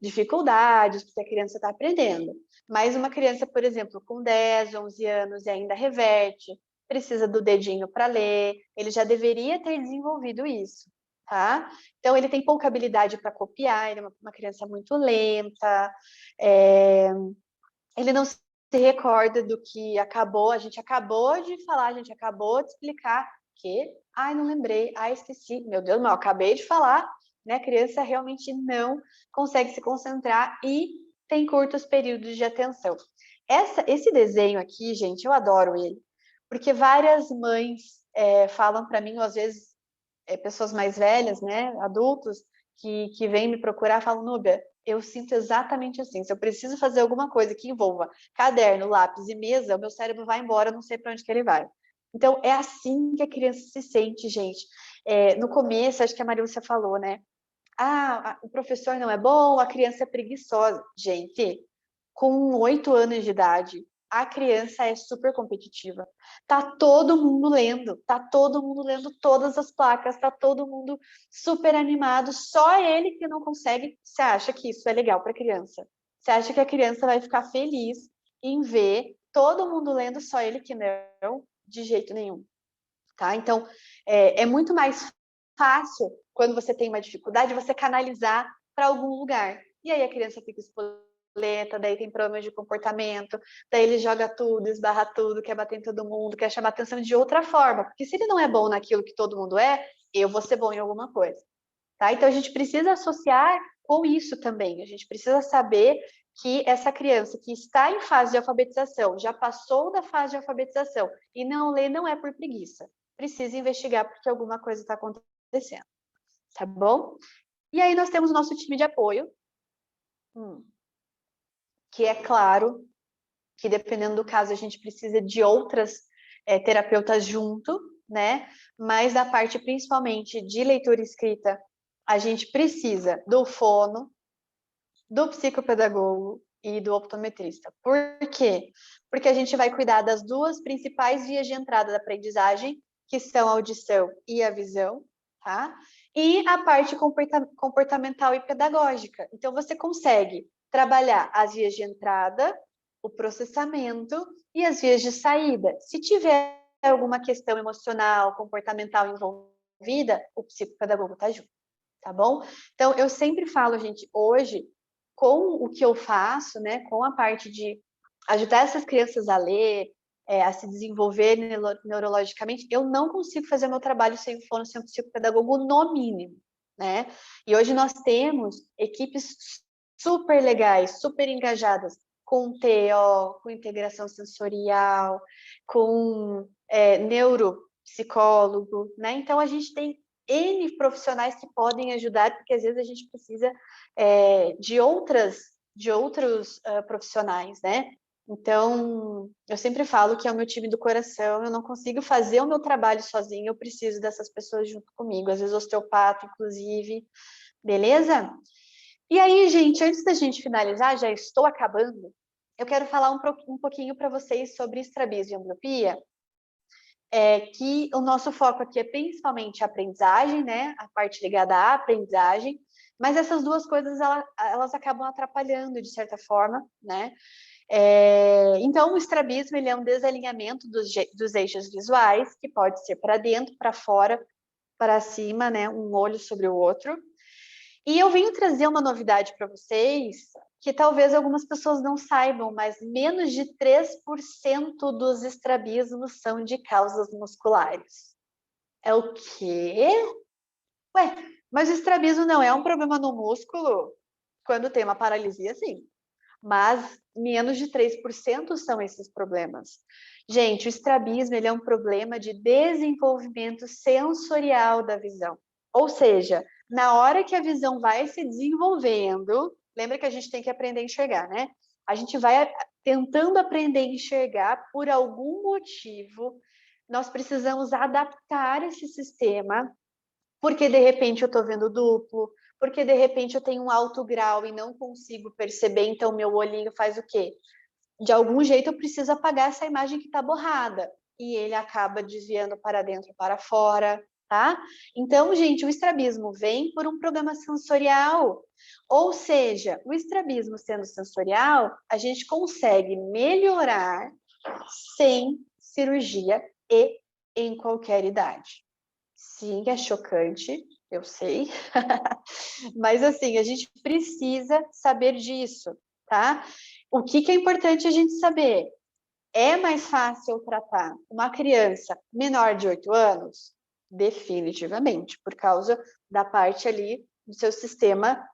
dificuldades, porque a criança está aprendendo. Mas uma criança, por exemplo, com 10, 11 anos e ainda reverte, precisa do dedinho para ler, ele já deveria ter desenvolvido isso. Tá? Então, ele tem pouca habilidade para copiar, ele é uma criança muito lenta, ele não se recorda do que acabou, a gente acabou de falar, a gente acabou de explicar que, ai, não lembrei, ai, esqueci, meu Deus, mas eu acabei de falar, né? A criança realmente não consegue se concentrar e tem curtos períodos de atenção. Esse desenho aqui, gente, eu adoro ele, porque várias mães falam para mim, ou às vezes pessoas mais velhas, né, adultos, que vêm me procurar, falam, Núbia, eu sinto exatamente assim, se eu preciso fazer alguma coisa que envolva caderno, lápis e mesa, o meu cérebro vai embora, não sei para onde que ele vai. Então, é assim que a criança se sente, gente. No começo, acho que a Marilcia falou, né, o professor não é bom, a criança é preguiçosa. Gente, com 8 anos de idade, a criança é super competitiva. Tá todo mundo lendo todas as placas, tá todo mundo super animado, só ele que não consegue. Você acha que isso é legal para a criança? Você acha que a criança vai ficar feliz em ver todo mundo lendo, só ele que não? De jeito nenhum. Tá? Então, é muito mais fácil, quando você tem uma dificuldade, você canalizar para algum lugar. E aí a criança fica espoleta, daí tem problemas de comportamento, daí ele joga tudo, esbarra tudo, quer bater em todo mundo, quer chamar atenção de outra forma. Porque se ele não é bom naquilo que todo mundo eu vou ser bom em alguma coisa. Tá? Então, a gente precisa associar com isso também. A gente precisa saber que essa criança que está em fase de alfabetização, já passou da fase de alfabetização e não lê, não é por preguiça. precisa investigar porque alguma coisa está acontecendo, tá bom? E aí nós temos o nosso time de apoio, que é claro que dependendo do caso a gente precisa de outras terapeutas junto, né? Mas da parte principalmente de leitura e escrita, a gente precisa do fono, do psicopedagogo e do optometrista. Por quê? Porque a gente vai cuidar das duas principais vias de entrada da aprendizagem, que são a audição e a visão, tá? E a parte comportamental e pedagógica. Então, você consegue trabalhar as vias de entrada, o processamento e as vias de saída. Se tiver alguma questão emocional, comportamental envolvida, o psicopedagogo está junto, tá bom? Então, eu sempre falo, gente, hoje, com o que eu faço, né, com a parte de ajudar essas crianças a ler, a se desenvolver neurologicamente, eu não consigo fazer meu trabalho sem o fono, sem o psicopedagogo, no mínimo, né? E hoje nós temos equipes super legais, super engajadas, com TO, com integração sensorial, com neuropsicólogo, né? Então, a gente tem N profissionais que podem ajudar, porque às vezes a gente precisa de outros profissionais, né? Então, eu sempre falo que é o meu time do coração, eu não consigo fazer o meu trabalho sozinho, eu preciso dessas pessoas junto comigo, às vezes osteopata, inclusive, beleza? E aí, gente, antes da gente finalizar, já estou acabando, eu quero falar um pouquinho para vocês sobre estrabismo e amblyopia, que o nosso foco aqui é principalmente a aprendizagem, né? A parte ligada à aprendizagem, mas essas duas coisas, elas acabam atrapalhando, de certa forma, né? Então, o estrabismo, ele é um desalinhamento dos eixos visuais, que pode ser para dentro, para fora, para cima, né? Um olho sobre o outro. E eu venho trazer uma novidade para vocês, que talvez algumas pessoas não saibam, mas menos de 3% dos estrabismos são de causas musculares. É o quê? Ué, mas o estrabismo não é um problema no músculo? Quando tem uma paralisia, sim. Mas menos de 3% são esses problemas. Gente, o estrabismo, ele é um problema de desenvolvimento sensorial da visão. Ou seja, na hora que a visão vai se desenvolvendo, lembra que a gente tem que aprender a enxergar, né? A gente vai tentando aprender a enxergar por algum motivo, nós precisamos adaptar esse sistema, porque de repente eu estou vendo duplo, porque de repente eu tenho um alto grau e não consigo perceber, então meu olhinho faz o quê? De algum jeito eu preciso apagar essa imagem que está borrada, e ele acaba desviando para dentro, para fora, tá? Então, gente, o estrabismo vem por um problema sensorial, ou seja, o estrabismo sendo sensorial, a gente consegue melhorar sem cirurgia e em qualquer idade. Sim, é chocante, eu sei, mas assim, a gente precisa saber disso, tá? O que é importante a gente saber? É mais fácil tratar uma criança menor de 8 anos? Definitivamente, por causa da parte ali do seu sistema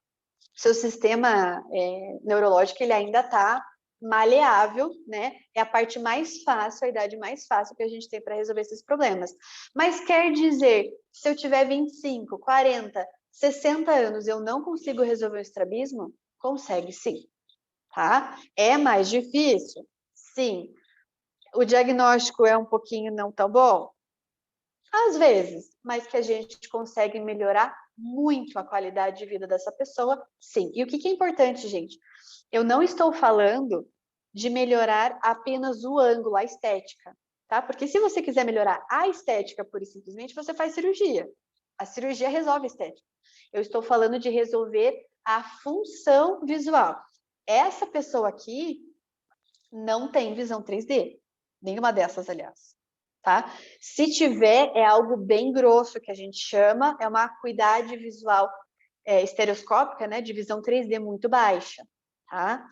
neurológico, ele ainda está maleável, né? É a parte mais fácil, a idade mais fácil que a gente tem para resolver esses problemas. Mas quer dizer, se eu tiver 25, 40, 60 anos, eu não consigo resolver o estrabismo? Consegue sim, tá? É mais difícil? Sim. O diagnóstico é um pouquinho não tão bom? Às vezes, mas que a gente consegue melhorar muito a qualidade de vida dessa pessoa, sim. E o que é importante, gente? Eu não estou falando de melhorar apenas o ângulo, a estética, tá? Porque se você quiser melhorar a estética pura e simplesmente, você faz cirurgia. A cirurgia resolve a estética. Eu estou falando de resolver a função visual. Essa pessoa aqui não tem visão 3D. Nenhuma dessas, aliás. Tá? Se tiver, é algo bem grosso que a gente chama, é uma acuidade visual estereoscópica, né, de visão 3D muito baixa, tá?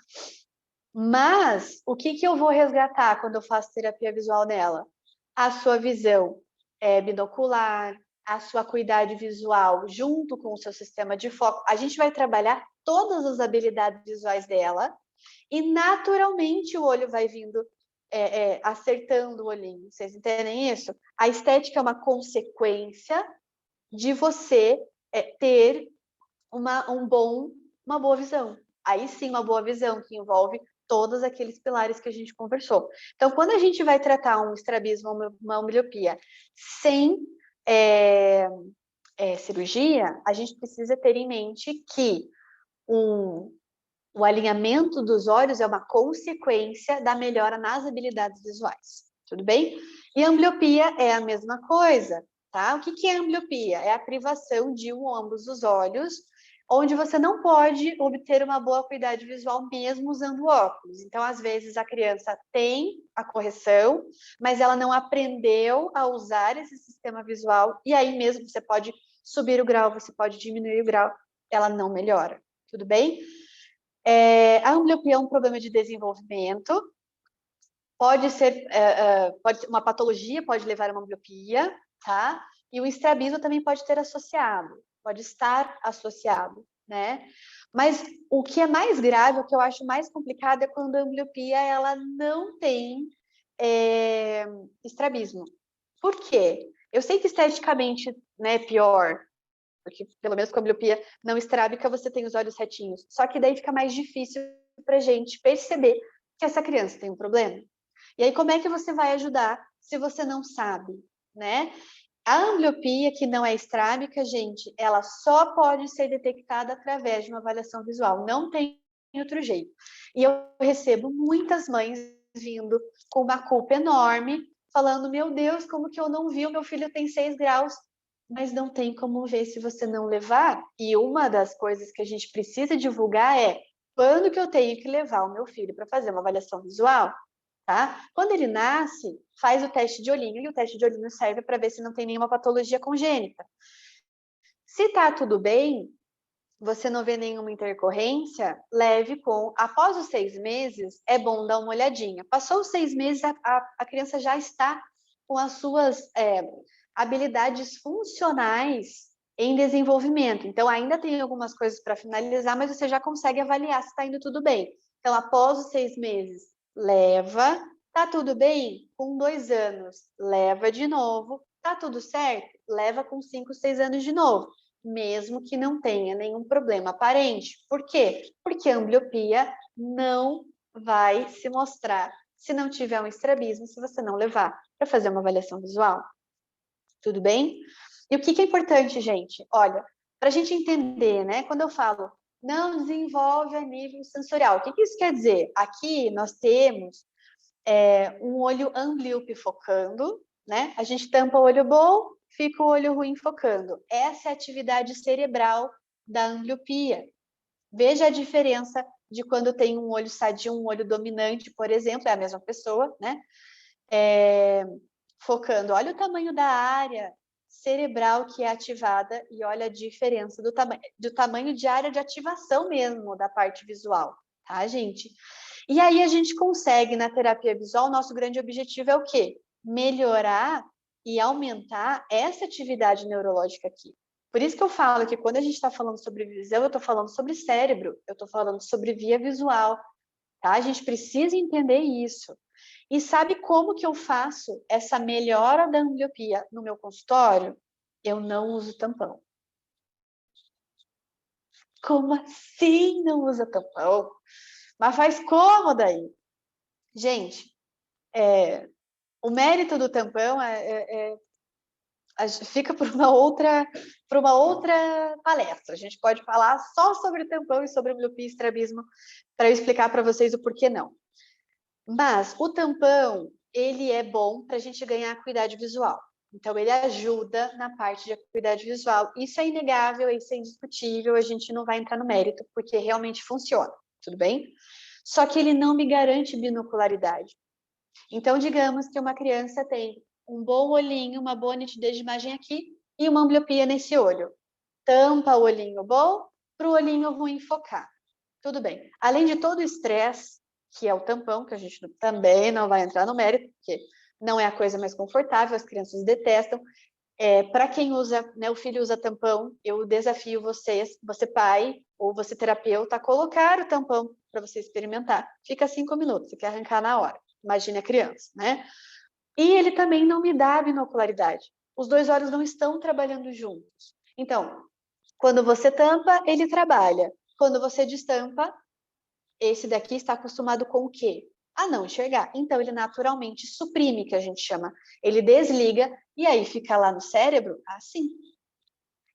Mas o que eu vou resgatar quando eu faço terapia visual nela? A sua visão binocular, a sua acuidade visual junto com o seu sistema de foco. A gente vai trabalhar todas as habilidades visuais dela e naturalmente o olho vai vindo acertando o olhinho. Vocês entendem isso? A estética é uma consequência de você ter uma boa visão. Aí sim, uma boa visão que envolve todos aqueles pilares que a gente conversou. Então, quando a gente vai tratar um estrabismo, uma ambliopia, sem cirurgia, a gente precisa ter em mente que o alinhamento dos olhos é uma consequência da melhora nas habilidades visuais. Tudo bem? E a ambliopia é a mesma coisa, tá? O que é a ambliopia? É a privação de um ou ambos os olhos, onde você não pode obter uma boa acuidade visual mesmo usando óculos. Então, às vezes, a criança tem a correção, mas ela não aprendeu a usar esse sistema visual, e aí mesmo você pode subir o grau, você pode diminuir o grau, ela não melhora. Tudo bem? A ambliopia é um problema de desenvolvimento, pode ser uma patologia, pode levar a uma ambliopia, tá? E o estrabismo também pode ter associado, pode estar associado, né? Mas o que é mais grave, o que eu acho mais complicado é quando a ambliopia ela não tem estrabismo. Por quê? Eu sei que esteticamente, né, é pior, porque pelo menos com a ambliopia não estrábica você tem os olhos retinhos. Só que daí fica mais difícil para a gente perceber que essa criança tem um problema. E aí como é que você vai ajudar se você não sabe, né? A ambliopia que não é estrábica, gente, ela só pode ser detectada através de uma avaliação visual. Não tem outro jeito. E eu recebo muitas mães vindo com uma culpa enorme, falando, meu Deus, como que eu não vi? O meu filho tem 6 graus. Mas não tem como ver se você não levar. E uma das coisas que a gente precisa divulgar é quando que eu tenho que levar o meu filho para fazer uma avaliação visual, tá? Quando ele nasce, faz o teste de olhinho, e o teste de olhinho serve para ver se não tem nenhuma patologia congênita. Se tá tudo bem, você não vê nenhuma intercorrência, leve após os 6 meses, é bom dar uma olhadinha. Passou os 6 meses, a criança já está com as suas habilidades funcionais em desenvolvimento. Então, ainda tem algumas coisas para finalizar, mas você já consegue avaliar se está indo tudo bem. Então, após os 6 meses, leva. Tá tudo bem? Com 2 anos, leva de novo. Tá tudo certo? Leva com 5, 6 anos de novo, mesmo que não tenha nenhum problema aparente. Por quê? Porque a ambliopia não vai se mostrar se não tiver um estrabismo, se você não levar para fazer uma avaliação visual. Tudo bem? E o que é importante, gente? Olha, para a gente entender, né? Quando eu falo não desenvolve a nível sensorial, o que isso quer dizer? Aqui nós temos um olho amblíope focando, né? A gente tampa o olho bom, fica o olho ruim focando. Essa é a atividade cerebral da ambliopia. Veja a diferença de quando tem um olho sadio, um olho dominante, por exemplo, é a mesma pessoa, né? Focando. Olha o tamanho da área cerebral que é ativada e olha a diferença do tamanho de área de ativação mesmo da parte visual, tá, gente? E aí a gente consegue, na terapia visual, nosso grande objetivo é o quê? Melhorar e aumentar essa atividade neurológica aqui. Por isso que eu falo que quando a gente está falando sobre visão, eu estou falando sobre cérebro, eu estou falando sobre via visual, tá? A gente precisa entender isso. E sabe como que eu faço essa melhora da ambliopia no meu consultório? Eu não uso tampão. Como assim não usa tampão? Mas faz como daí? Gente, o mérito do tampão fica por uma outra palestra. A gente pode falar só sobre tampão e sobre ambliopia e estrabismo para eu explicar para vocês o porquê não. Mas o tampão, ele é bom para a gente ganhar acuidade visual. Então, ele ajuda na parte de acuidade visual. Isso é inegável, isso é indiscutível, a gente não vai entrar no mérito, porque realmente funciona, tudo bem? Só que ele não me garante binocularidade. Então, digamos que uma criança tem um bom olhinho, uma boa nitidez de imagem aqui e uma ambliopia nesse olho. Tampa o olhinho bom para o olhinho ruim focar. Tudo bem. Além de todo o estresse, que é o tampão, que a gente também não vai entrar no mérito, porque não é a coisa mais confortável, as crianças detestam. Para quem usa, né, o filho usa tampão, eu desafio você pai ou você terapeuta, a colocar o tampão para você experimentar. Fica 5 minutos, você quer arrancar na hora. Imagine a criança, né? E ele também não me dá binocularidade. Os dois olhos não estão trabalhando juntos. Então, quando você tampa, ele trabalha. Quando você destampa, esse daqui está acostumado com o quê? A não enxergar. Então, ele naturalmente suprime, que a gente chama. Ele desliga e aí fica lá no cérebro assim.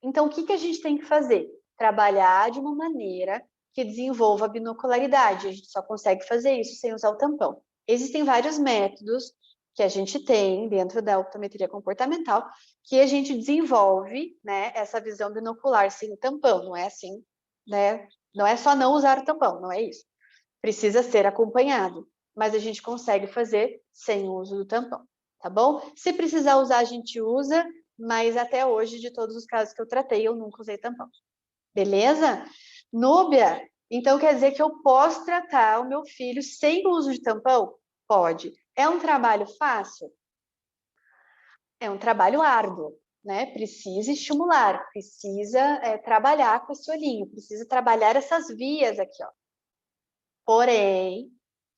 Então, o que a gente tem que fazer? Trabalhar de uma maneira que desenvolva a binocularidade. A gente só consegue fazer isso sem usar o tampão. Existem vários métodos que a gente tem dentro da optometria comportamental que a gente desenvolve, né, essa visão binocular sem o tampão. Não é assim, né? Não é só não usar o tampão, não é isso. Precisa ser acompanhado, mas a gente consegue fazer sem o uso do tampão, tá bom? Se precisar usar, a gente usa, mas até hoje, de todos os casos que eu tratei, eu nunca usei tampão. Beleza? Núbia, então quer dizer que eu posso tratar o meu filho sem o uso de tampão? Pode. É um trabalho fácil? É um trabalho árduo, né? Precisa estimular, precisa trabalhar com esse olhinho, precisa trabalhar essas vias aqui, ó. Porém,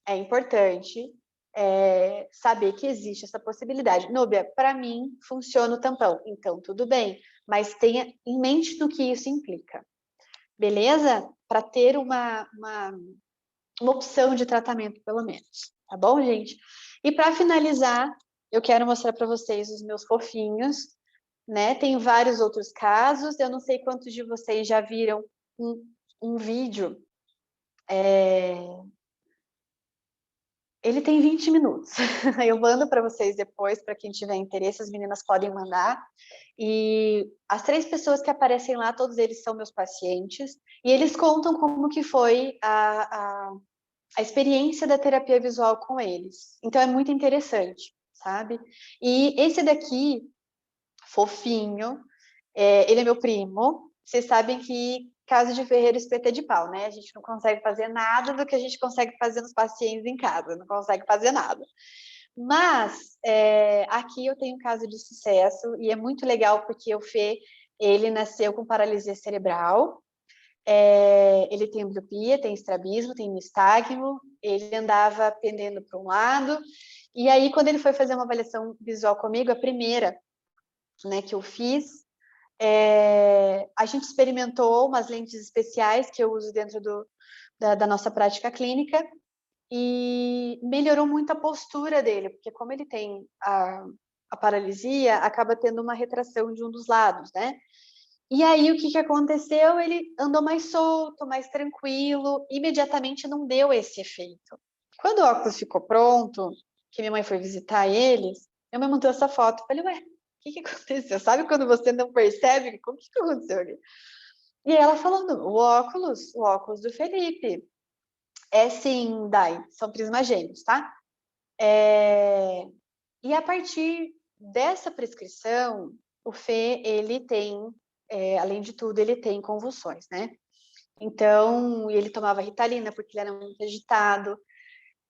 é importante saber que existe essa possibilidade. Núbia, para mim, funciona o tampão. Então, tudo bem, mas tenha em mente no que isso implica. Beleza? Para ter uma opção de tratamento, pelo menos. Tá bom, gente? E para finalizar, eu quero mostrar para vocês os meus fofinhos, né? Tem vários outros casos. Eu não sei quantos de vocês já viram um vídeo. Ele tem 20 minutos. Eu mando para vocês depois, para quem tiver interesse, as meninas podem mandar. E as 3 pessoas que aparecem lá, todos eles são meus pacientes. E eles contam como que foi a experiência da terapia visual com eles. Então, é muito interessante, sabe? E esse daqui, fofinho, ele é meu primo. Vocês sabem que casa de ferreiro, espeto é de pau, né? A gente não consegue fazer nada do que a gente consegue fazer nos pacientes em casa, não consegue fazer nada. Mas aqui eu tenho um caso de sucesso e é muito legal porque o Fê, ele nasceu com paralisia cerebral, ele tem ambliopia, tem estrabismo, tem nistagmo, ele andava pendendo para um lado, e aí quando ele foi fazer uma avaliação visual comigo, a primeira, né, que eu fiz, a gente experimentou umas lentes especiais que eu uso dentro da nossa prática clínica e melhorou muito a postura dele, porque como ele tem a paralisia, acaba tendo uma retração de um dos lados, né? E aí, o que aconteceu? Ele andou mais solto, mais tranquilo, imediatamente não deu esse efeito. Quando o óculos ficou pronto, que minha mãe foi visitar eles, minha mãe montou essa foto. Falei, ué, o que aconteceu? Sabe quando você não percebe? O que aconteceu ali? E ela falando, o óculos do Felipe. É sim, Dai, são prismagêmeos, tá? E a partir dessa prescrição, o Fê, ele tem, além de tudo, ele tem convulsões, né? Então, ele tomava Ritalina porque ele era muito agitado.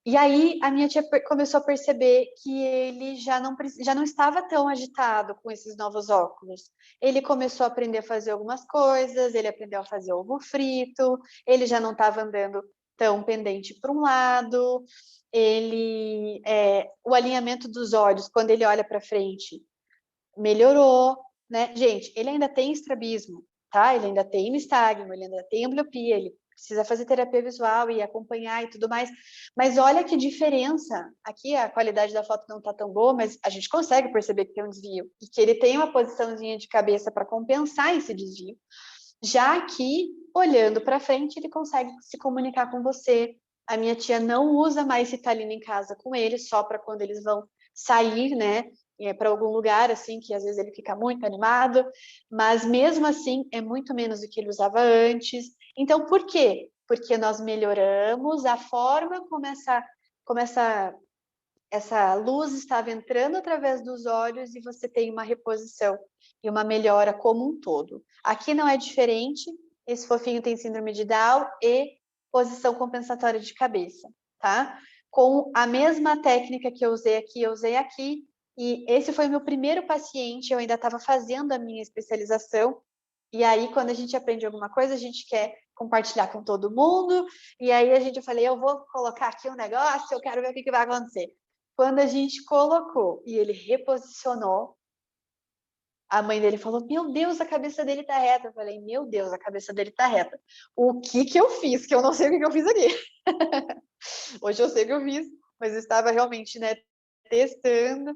E aí, a minha tia começou a perceber que ele já não estava tão agitado com esses novos óculos. Ele começou a aprender a fazer algumas coisas, ele aprendeu a fazer ovo frito, ele já não estava andando tão pendente para um lado, o alinhamento dos olhos, quando ele olha para frente, melhorou, né? Gente, ele ainda tem estrabismo, tá? Ele ainda tem nistagmo, ele ainda tem ambliopia, ele precisa fazer terapia visual e acompanhar e tudo mais. Mas olha que diferença. Aqui a qualidade da foto não está tão boa, mas a gente consegue perceber que tem um desvio e que ele tem uma posiçãozinha de cabeça para compensar esse desvio. Já que, olhando para frente, ele consegue se comunicar com você. A minha tia não usa mais Ritalina em casa com ele, só para quando eles vão sair, né? Para algum lugar, assim, que às vezes ele fica muito animado, mas mesmo assim é muito menos do que ele usava antes. Então, por quê? Porque nós melhoramos a forma como essa luz estava entrando através dos olhos e você tem uma reposição e uma melhora como um todo. Aqui não é diferente, esse fofinho tem síndrome de Down e posição compensatória de cabeça, tá? Com a mesma técnica que eu usei aqui, e esse foi meu primeiro paciente, eu ainda estava fazendo a minha especialização, e aí quando a gente aprende alguma coisa, a gente quer compartilhar com todo mundo. E aí eu falei, eu vou colocar aqui um negócio, eu quero ver o que vai acontecer. Quando a gente colocou e ele reposicionou, a mãe dele falou, meu Deus, a cabeça dele tá reta. Eu falei, meu Deus, a cabeça dele tá reta. O que eu fiz? Que eu não sei o que eu fiz aqui. Hoje eu sei o que eu fiz, mas eu estava realmente, né, testando.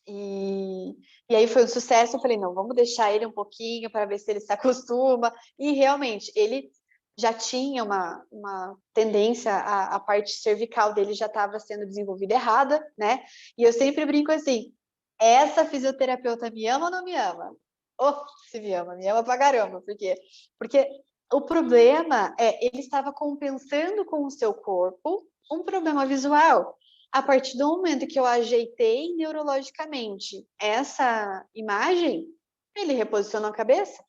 E aí foi um sucesso. Eu falei, não, vamos deixar ele um pouquinho para ver se ele se acostuma. E realmente, ele já tinha uma tendência, a parte cervical dele já estava sendo desenvolvida errada, né? E eu sempre brinco assim, essa fisioterapeuta me ama ou não me ama? Oh, se me ama pra caramba. Por quê? Porque o problema é, ele estava compensando com o seu corpo um problema visual. A partir do momento que eu ajeitei neurologicamente essa imagem, ele reposicionou a cabeça.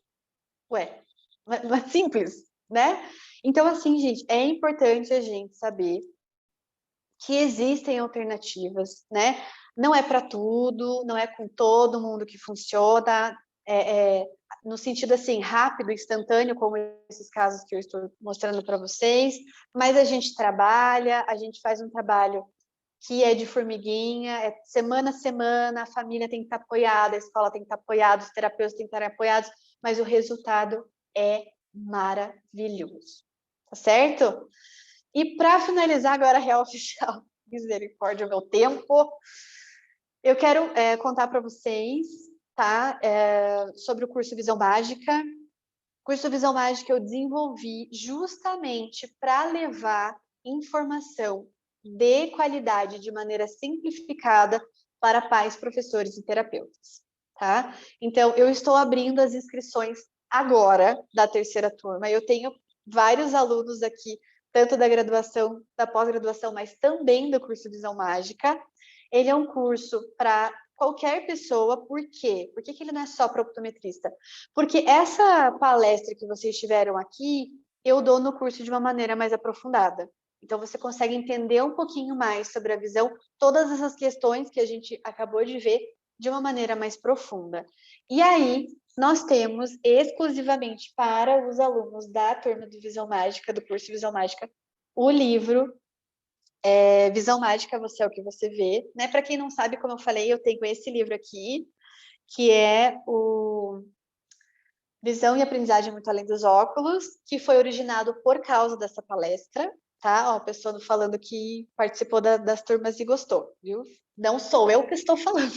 Ué, mas simples, né? Então, assim, gente, é importante a gente saber que existem alternativas, né? Não é para tudo, não é com todo mundo que funciona, no sentido assim, rápido, instantâneo, como esses casos que eu estou mostrando para vocês, mas a gente trabalha, a gente faz um trabalho que é de formiguinha, é semana a semana, a família tem que estar apoiada, a escola tem que estar apoiada, os terapeutas têm que estar apoiados, mas o resultado é maravilhoso, tá certo? E para finalizar agora a real oficial, misericórdia, meu tempo, eu quero contar para vocês, tá, sobre o curso Visão Mágica. O curso Visão Mágica eu desenvolvi justamente para levar informação de qualidade de maneira simplificada para pais, professores e terapeutas, tá? Então, eu estou abrindo as inscrições agora da terceira turma. Eu tenho vários alunos aqui, tanto da graduação, da pós-graduação, mas também do curso Visão Mágica. Ele é um curso para qualquer pessoa, por quê? Por que ele não é só para optometrista? Porque essa palestra que vocês tiveram aqui, eu dou no curso de uma maneira mais aprofundada. Então, você consegue entender um pouquinho mais sobre a visão, todas essas questões que a gente acabou de ver, de uma maneira mais profunda. E aí, nós temos exclusivamente para os alunos da turma do Visão Mágica, do curso Visão Mágica, o livro Visão Mágica, Você é o que Você Vê. Né? Para quem não sabe, como eu falei, eu tenho esse livro aqui, que é o Visão e Aprendizagem Muito Além dos Óculos, que foi originado por causa dessa palestra, tá? Ó, a pessoa falando que participou das turmas e gostou, viu? Não sou eu que estou falando.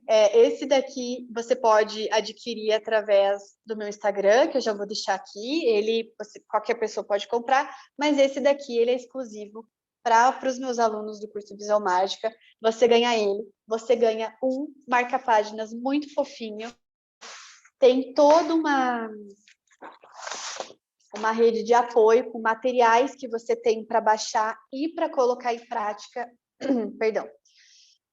Esse daqui você pode adquirir através do meu Instagram, que eu já vou deixar aqui. Qualquer pessoa pode comprar, mas esse daqui ele é exclusivo para os meus alunos do curso Visão Mágica. Você ganha ele, você ganha um marca-páginas muito fofinho. Tem toda uma rede de apoio com materiais que você tem para baixar e para colocar em prática, perdão,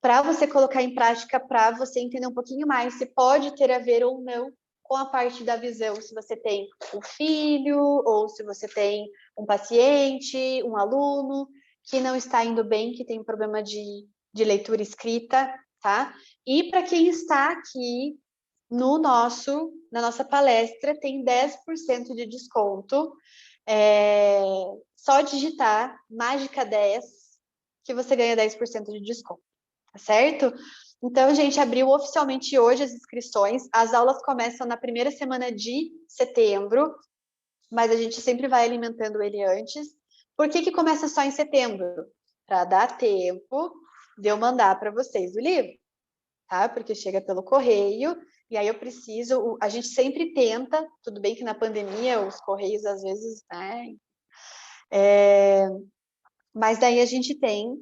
para você colocar em prática, para você entender um pouquinho mais se pode ter a ver ou não com a parte da visão, se você tem um filho ou se você tem um paciente, um aluno que não está indo bem, que tem um problema de leitura escrita, tá? E para quem está aqui na nossa palestra, tem 10% de desconto. Só digitar Mágica 10 que você ganha 10% de desconto, tá certo? Então, gente, abriu oficialmente hoje as inscrições. As aulas começam na primeira semana de setembro, mas a gente sempre vai alimentando ele antes. Por que começa só em setembro? Para dar tempo de eu mandar para vocês o livro, tá? Porque chega pelo correio, e aí eu preciso... A gente sempre tenta, tudo bem que na pandemia os correios às vezes... né? Mas daí a gente tem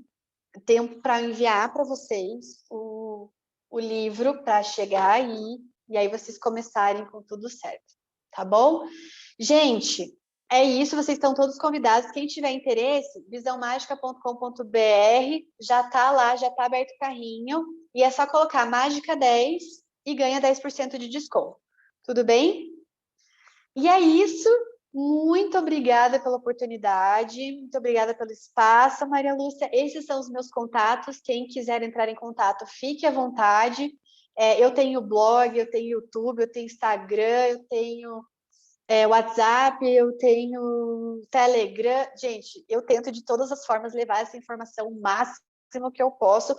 tempo para enviar para vocês o livro para chegar aí, e aí vocês começarem com tudo certo, tá bom? Gente, é isso, vocês estão todos convidados. Quem tiver interesse, visãomágica.com.br, já tá lá, já tá aberto o carrinho, e é só colocar Mágica 10 e ganha 10% de desconto. Tudo bem? E é isso. Muito obrigada pela oportunidade, muito obrigada pelo espaço, Maria Lúcia. Esses são os meus contatos. Quem quiser entrar em contato, fique à vontade. Eu tenho blog, eu tenho YouTube, eu tenho Instagram, eu tenho WhatsApp, eu tenho Telegram. Gente, eu tento de todas as formas levar essa informação o máximo que eu posso.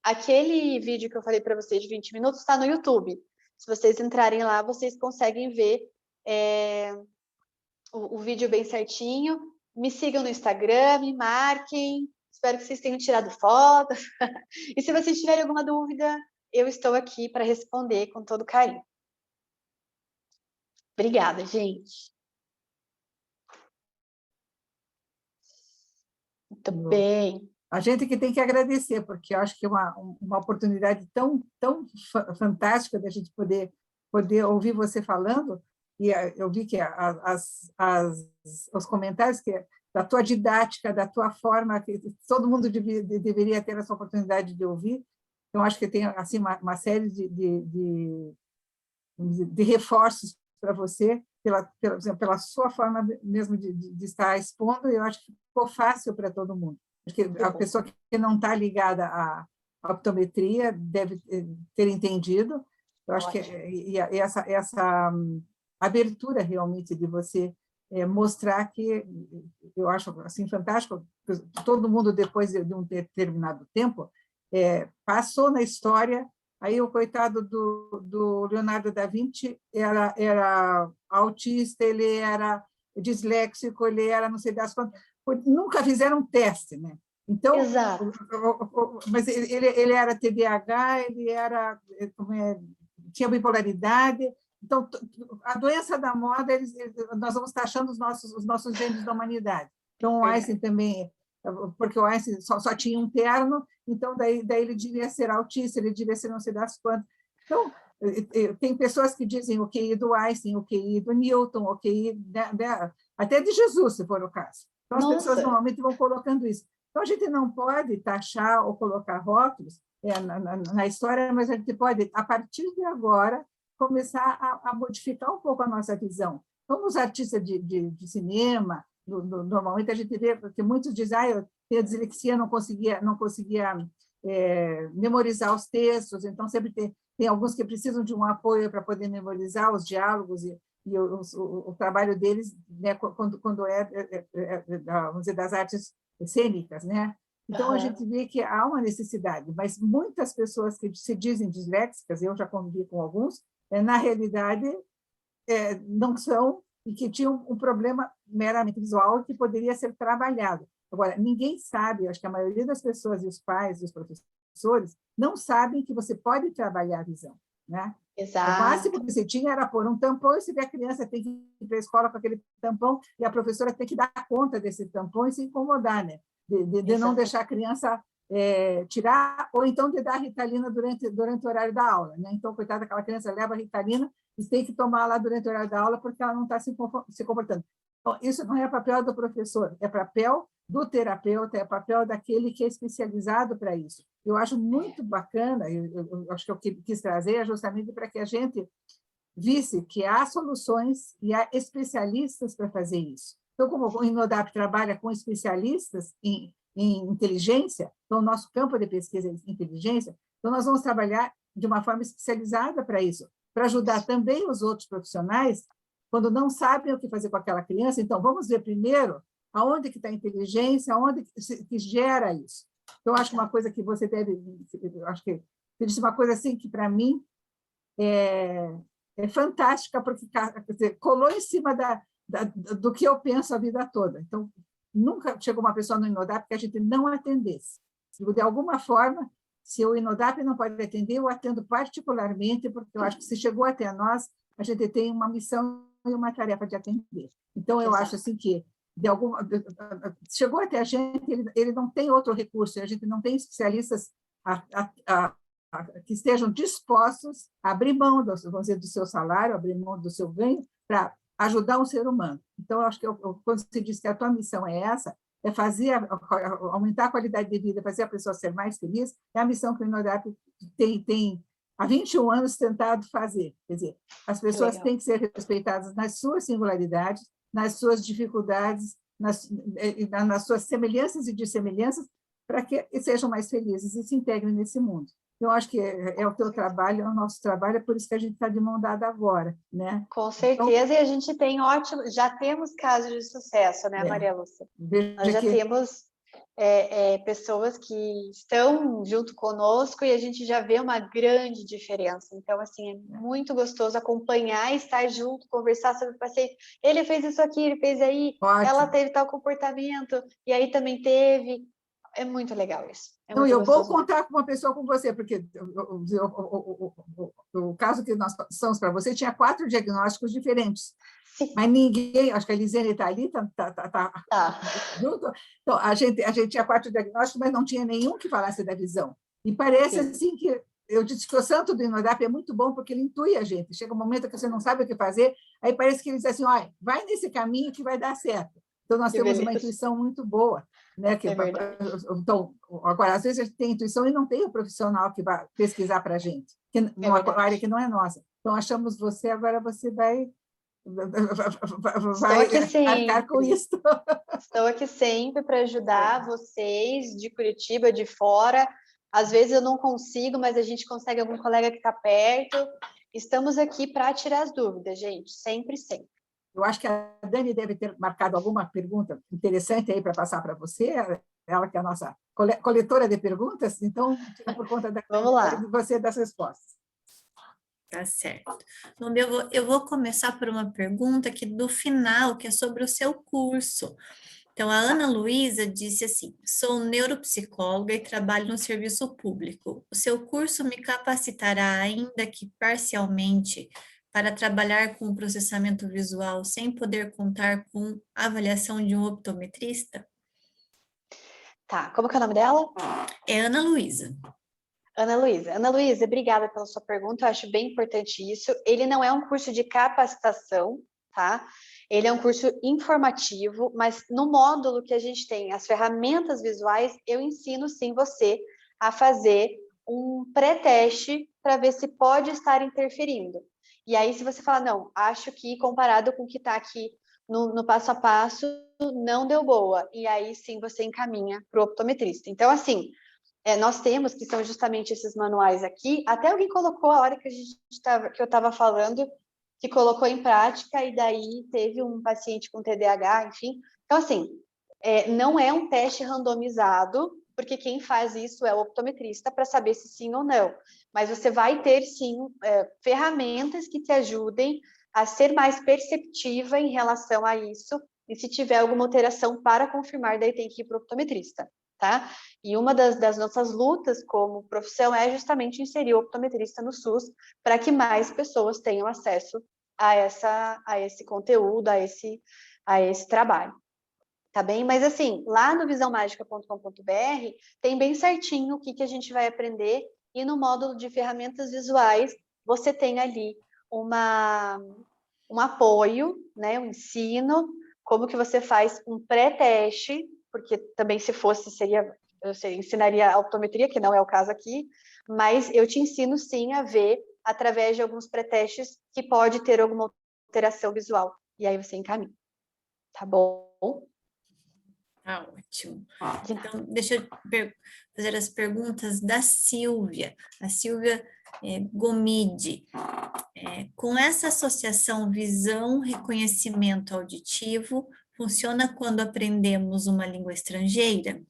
Aquele vídeo que eu falei para vocês de 20 minutos está no YouTube. Se vocês entrarem lá, vocês conseguem ver o vídeo bem certinho. Me sigam no Instagram, me marquem. Espero que vocês tenham tirado fotos. E se vocês tiverem alguma dúvida, eu estou aqui para responder com todo carinho. Obrigada, gente. Muito bem. A gente que tem que agradecer, porque eu acho que é uma oportunidade tão fantástica da gente poder ouvir você falando, e eu vi que os comentários da tua didática, da tua forma, que todo mundo deveria ter essa oportunidade de ouvir. Então, acho que tem assim, uma série de reforços para você, pela sua forma mesmo de estar expondo, eu acho que ficou fácil para todo mundo. Acho que a pessoa que não está ligada à optometria deve ter entendido. Eu acho que essa abertura realmente de você mostrar que eu acho assim fantástico. Todo mundo depois de um determinado tempo passou na história. Aí o coitado do Leonardo da Vinci era autista, ele era disléxico, ele era não sei das quantas, nunca fizeram um teste, né? Então, exato. Mas ele era TDAH, tinha bipolaridade. Então, a doença da moda, nós vamos estar achando os nossos gênios da humanidade. Então, o Einstein também, porque o Einstein só tinha um terno, então daí ele devia ser autista, ele devia ser não sei das quantas. Então, tem pessoas que dizem o QI do Einstein, o QI do Newton, o QI até de Jesus, se for o caso. Então, as pessoas normalmente vão colocando isso. Então, a gente não pode taxar ou colocar rótulos na história, mas a gente pode, a partir de agora, começar a modificar um pouco a nossa visão. Então, os artistas de cinema, normalmente a gente vê que muitos dizem eu tenho dislexia, não conseguia memorizar os textos, então sempre tem alguns que precisam de um apoio para poder memorizar os diálogos e o trabalho deles, né, quando vamos dizer, das artes cênicas, né? Então, a gente vê que há uma necessidade, mas muitas pessoas que se dizem disléxicas, eu já convivi com alguns, na realidade, não são, e que tinham um problema meramente visual que poderia ser trabalhado. Agora, ninguém sabe, acho que a maioria das pessoas, e os pais, e os professores, não sabem que você pode trabalhar a visão, né? Exato. O máximo que você tinha era pôr um tampão, e se a criança tem que ir para a escola com aquele tampão, e a professora tem que dar conta desse tampão e se incomodar, né? De não deixar a criança tirar, ou então de dar Ritalina durante o horário da aula, né? Então, coitada daquela criança, leva a Ritalina e tem que tomar lá durante o horário da aula porque ela não está se comportando. Então, isso não é papel do professor, é papel do terapeuta, é papel daquele que é especializado para isso. Eu acho muito bacana, eu acho que eu quis trazer justamente para que a gente visse que há soluções e há especialistas para fazer isso. Então, como o Inodap trabalha com especialistas em inteligência, então, o nosso campo de pesquisa é inteligência, então, nós vamos trabalhar de uma forma especializada para isso, para ajudar também os outros profissionais, quando não sabem o que fazer com aquela criança. Então, vamos ver primeiro aonde que está a inteligência, aonde que gera isso. Então, acho que uma coisa que você deve... Acho que você disse uma coisa assim que, para mim, é fantástica, porque quer dizer, colou em cima do que eu penso a vida toda. Então, nunca chegou uma pessoa no Inodap que a gente não atendesse. De alguma forma, se o Inodap não pode atender, eu atendo particularmente, porque eu acho que se chegou até nós, a gente tem uma missão e uma tarefa de atender. Então, eu acho assim que chegou até a gente, ele não tem outro recurso, a gente não tem especialistas que estejam dispostos a abrir mão, vamos dizer, do seu salário, abrir mão do seu ganho, para ajudar um ser humano. Então, eu acho que quando você diz que a tua missão é essa, é aumentar a qualidade de vida, fazer a pessoa ser mais feliz, é a missão que o Inodap tem há 21 anos tentado fazer. Quer dizer, as pessoas têm que ser respeitadas nas suas singularidades, nas suas dificuldades, nas suas semelhanças e dissemelhanças, para que sejam mais felizes e se integrem nesse mundo. Eu acho que é o teu trabalho, é o nosso trabalho, é por isso que a gente está de mão dada agora, né? Com certeza, e a gente tem já temos casos de sucesso, né, Maria Lúcia? Nós Veja já que temos pessoas que estão junto conosco e a gente já vê uma grande diferença. Então, assim, é muito gostoso acompanhar, estar junto, conversar sobre o paciente. Ele fez isso aqui, ele fez aí, ela ótimo. teve tal comportamento, e aí também teve. É muito legal isso. É Não, muito eu vou gostoso mesmo. contar com uma pessoa como você, porque o caso que nós passamos para você tinha 4 diagnósticos diferentes. Sim, Mas ninguém, acho que a Elisene está ali, tá tá. junto. Então, a gente tinha 4 diagnósticos, mas não tinha nenhum que falasse da visão. E parece Sim, assim que eu disse que o santo do Inodap é muito bom porque ele intui a gente. Chega um momento que você não sabe o que fazer, aí parece que ele diz assim, olha, vai nesse caminho que vai dar certo. Então, nós que temos uma beleza. intuição muito boa. Né? É verdade. Então, agora, às vezes a gente tem intuição e não tem o profissional que vai pesquisar para a gente, É numa área verdade. que não é nossa. Então, achamos você, agora você Estou vai aqui arcar com sempre. isso. Estou aqui sempre para ajudar vocês de Curitiba, de fora. Às vezes eu não consigo, mas a gente consegue algum colega que está perto. Estamos aqui para tirar as dúvidas, gente. Sempre, sempre. Eu acho que a Dani deve ter marcado alguma pergunta interessante aí para passar para você, ela que é a nossa coletora de perguntas, então fica por conta de Vamos lá. você das respostas. Tá certo. Bom, eu vou começar por uma pergunta aqui do final, que é sobre o seu curso. Então, a Ana Luísa disse assim: sou neuropsicóloga e trabalho no serviço público. O seu curso me capacitará, ainda que parcialmente, para trabalhar com o processamento visual sem poder contar com a avaliação de um optometrista? Tá, como que é o nome dela? É Ana Luísa. Ana Luísa. Ana Luísa, obrigada pela sua pergunta, eu acho bem importante isso. Ele não é um curso de capacitação, tá? Ele é um curso informativo, mas no módulo que a gente tem as ferramentas visuais, eu ensino sim você a fazer um pré-teste para ver se pode estar interferindo. E aí, se você falar, não, acho que comparado com o que está aqui no passo a passo, não deu boa. E aí sim você encaminha para o optometrista. Então, assim, nós temos, que são justamente esses manuais aqui, até alguém colocou a hora que eu estava falando, que colocou em prática, e daí teve um paciente com TDAH, enfim. Então, assim, não é um teste randomizado, porque quem faz isso é o optometrista para saber se sim ou não. Mas você vai ter, sim, ferramentas que te ajudem a ser mais perceptiva em relação a isso, e se tiver alguma alteração para confirmar, daí tem que ir para o optometrista. Tá? E uma das nossas lutas como profissão é justamente inserir o optometrista no SUS para que mais pessoas tenham acesso a esse conteúdo, a esse trabalho. Tá bem? Mas assim, lá no visãomagica.com.br tem bem certinho o que a gente vai aprender, e no módulo de ferramentas visuais você tem ali um apoio, né, um ensino, como que você faz um pré-teste, porque também se fosse, eu ensinaria a optometria, que não é o caso aqui, mas eu te ensino sim a ver através de alguns pré-testes que pode ter alguma alteração visual, e aí você encaminha, tá bom? Tá ótimo. Então, deixa eu fazer as perguntas da Silvia. A Silvia Gomide. Com essa associação visão-reconhecimento auditivo, funciona quando aprendemos uma língua estrangeira?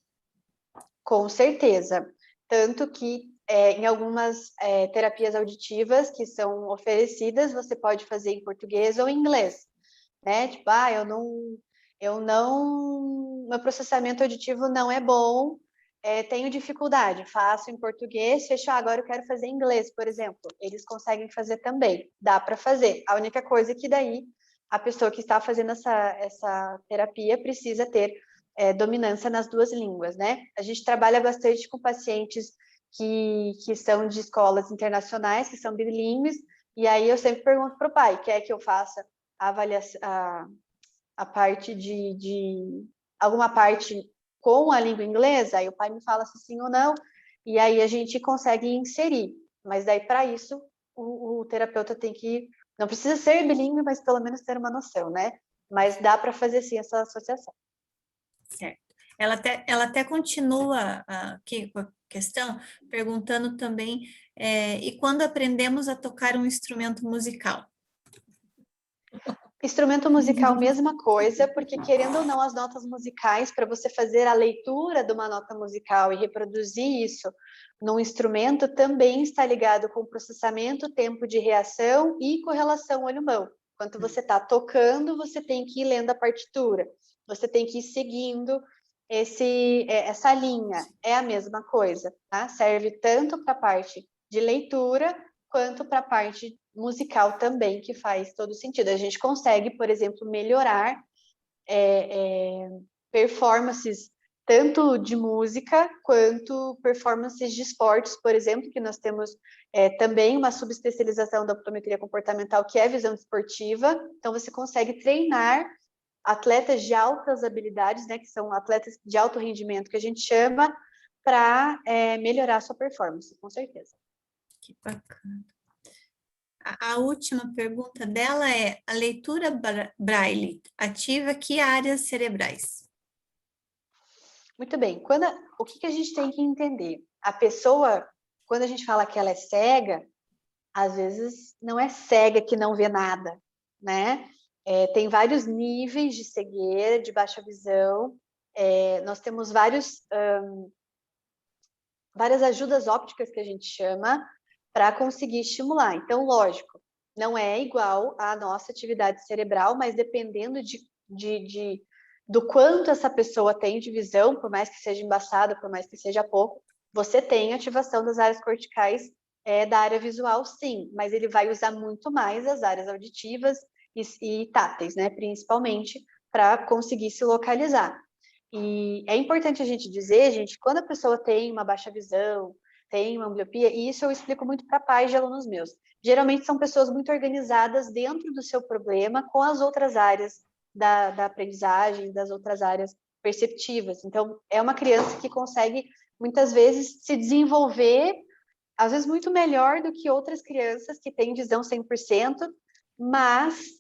Com certeza. Tanto que em algumas terapias auditivas que são oferecidas, você pode fazer em português ou em inglês, né? Tipo, meu processamento auditivo não é bom, tenho dificuldade, faço em português, fecho, agora eu quero fazer em inglês, por exemplo. Eles conseguem fazer também, dá para fazer. A única coisa é que daí a pessoa que está fazendo essa terapia precisa ter dominância nas duas línguas, né? A gente trabalha bastante com pacientes que são de escolas internacionais, que são bilíngues, e aí eu sempre pergunto para o pai, quer que eu faça a avaliação, a parte de alguma parte com a língua inglesa? Aí o pai me fala se sim ou não, e aí a gente consegue inserir. Mas daí, para isso, o terapeuta tem que, não precisa ser bilíngue, mas pelo menos ter uma noção, né? Mas dá para fazer sim essa associação. Certo. Ela até continua aqui com a questão, perguntando também, e quando aprendemos a tocar um instrumento musical? Instrumento musical, mesma coisa, porque querendo ou não, as notas musicais, para você fazer a leitura de uma nota musical e reproduzir isso num instrumento, também está ligado com processamento, tempo de reação e correlação olho-mão. Enquanto você está tocando, você tem que ir lendo a partitura, você tem que ir seguindo essa linha. É a mesma coisa, tá? Serve tanto para a parte de leitura quanto para a parte musical também, que faz todo sentido. A gente consegue, por exemplo, melhorar performances tanto de música quanto performances de esportes, por exemplo, que nós temos também uma subespecialização da optometria comportamental, que é visão esportiva. Então, você consegue treinar atletas de altas habilidades, né, que são atletas de alto rendimento, que a gente chama, para melhorar a sua performance, com certeza. Que bacana. A última pergunta dela é: a leitura braille ativa que áreas cerebrais? Muito bem. O que a gente tem que entender? A pessoa, quando a gente fala que ela é cega, às vezes não é cega que não vê nada, né? Tem vários níveis de cegueira, de baixa visão. Nós temos várias ajudas ópticas que a gente chama para conseguir estimular. Então, lógico, não é igual à nossa atividade cerebral, mas dependendo do quanto essa pessoa tem de visão, por mais que seja embaçada, por mais que seja pouco, você tem ativação das áreas corticais da área visual, sim, mas ele vai usar muito mais as áreas auditivas e táteis, né, principalmente, para conseguir se localizar. E é importante a gente dizer, gente, quando a pessoa tem uma baixa visão, tem uma ambliopia, e isso eu explico muito para pais de alunos meus. Geralmente são pessoas muito organizadas dentro do seu problema com as outras áreas da aprendizagem, das outras áreas perceptivas. Então, é uma criança que consegue, muitas vezes, se desenvolver, às vezes muito melhor do que outras crianças que têm visão 100%, mas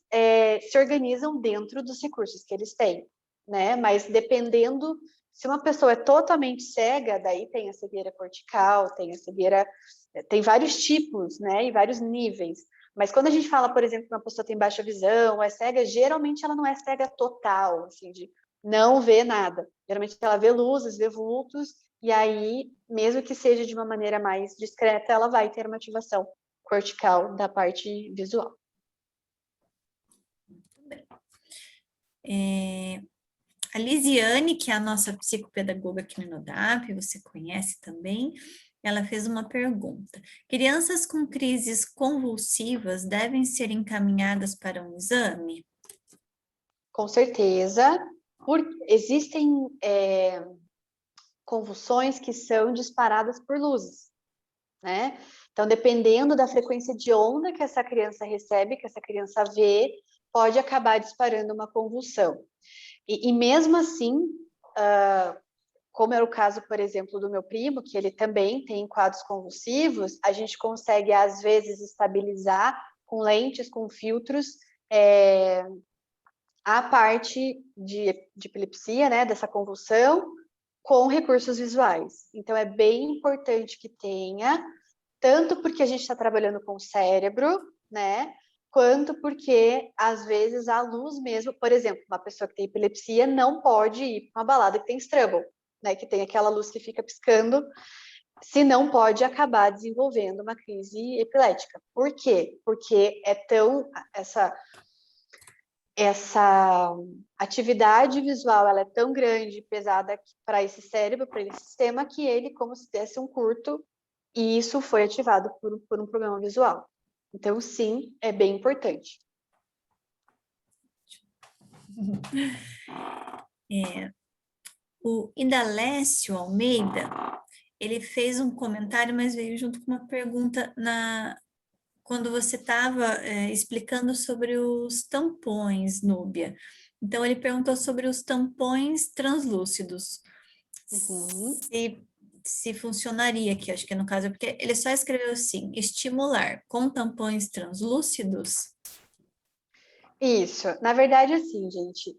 se organizam dentro dos recursos que eles têm, né? Mas dependendo, se uma pessoa é totalmente cega, daí tem a cegueira cortical, tem a cegueira, tem vários tipos, né? E vários níveis. Mas quando a gente fala, por exemplo, que uma pessoa tem baixa visão, é cega, geralmente ela não é cega total, assim, de não ver nada. Geralmente ela vê luzes, vê vultos, e aí, mesmo que seja de uma maneira mais discreta, ela vai ter uma ativação cortical da parte visual. Muito bem. A Lisiane, que é a nossa psicopedagoga aqui no NODAP, você conhece também, ela fez uma pergunta. Crianças com crises convulsivas devem ser encaminhadas para um exame? Com certeza. Existem convulsões que são disparadas por luzes, né? Então, dependendo da frequência de onda que essa criança recebe, que essa criança vê, pode acabar disparando uma convulsão. E mesmo assim, como é o caso, por exemplo, do meu primo, que ele também tem quadros convulsivos, a gente consegue, às vezes, estabilizar com lentes, com filtros, a parte de epilepsia, né, dessa convulsão, com recursos visuais. Então, é bem importante que tenha, tanto porque a gente está trabalhando com o cérebro, né, quanto porque, às vezes, a luz mesmo, por exemplo, uma pessoa que tem epilepsia não pode ir para uma balada que tem strobel, né, que tem aquela luz que fica piscando, se não pode acabar desenvolvendo uma crise epilética. Por quê? Porque essa atividade visual, ela é tão grande e pesada para esse cérebro, para esse sistema, que ele, como se desse um curto, e isso foi ativado por um problema visual. Então, sim, é bem importante. O Idalécio Almeida, ele fez um comentário, mas veio junto com uma pergunta quando você estava explicando sobre os tampões, Núbia. Então, ele perguntou sobre os tampões translúcidos. Uhum. Se funcionaria aqui, acho que no caso, porque ele só escreveu assim, estimular com tampões translúcidos. Isso. Na verdade, assim, gente,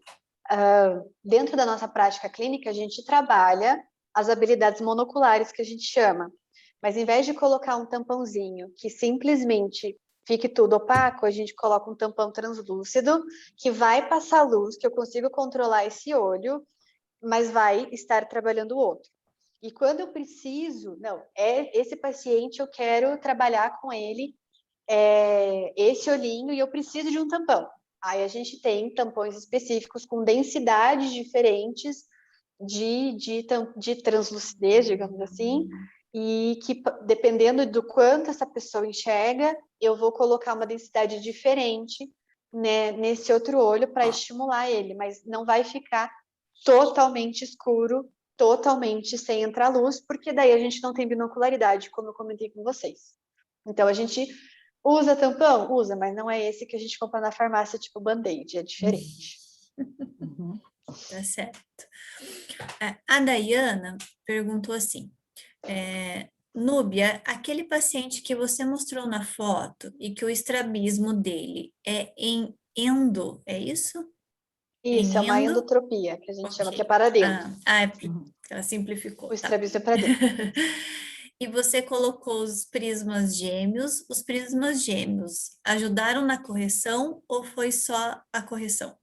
dentro da nossa prática clínica, a gente trabalha as habilidades monoculares que a gente chama. Mas, em vez de colocar um tampãozinho que simplesmente fique tudo opaco, a gente coloca um tampão translúcido que vai passar luz, que eu consigo controlar esse olho, mas vai estar trabalhando o outro. E quando eu preciso, não, esse paciente eu quero trabalhar com ele, esse olhinho, e eu preciso de um tampão. Aí a gente tem tampões específicos com densidades diferentes de translucidez, digamos assim, e que, dependendo do quanto essa pessoa enxerga, eu vou colocar uma densidade diferente, né, nesse outro olho para estimular ele, mas não vai ficar totalmente escuro, totalmente sem entrar luz, porque daí a gente não tem binocularidade, como eu comentei com vocês. Então, a gente usa tampão? Usa, mas não é esse que a gente compra na farmácia, tipo Band-Aid, é diferente. Uhum. Tá certo. A Dayana perguntou assim, Núbia, aquele paciente que você mostrou na foto e que o estrabismo dele é em endo, é isso? Isso, é uma Endo? endotropia, que a gente chama, que é Ok. para dentro. Ela simplificou, O tá. estrabismo é para dentro. E você colocou os prismas gêmeos ajudaram na correção ou foi só a correção?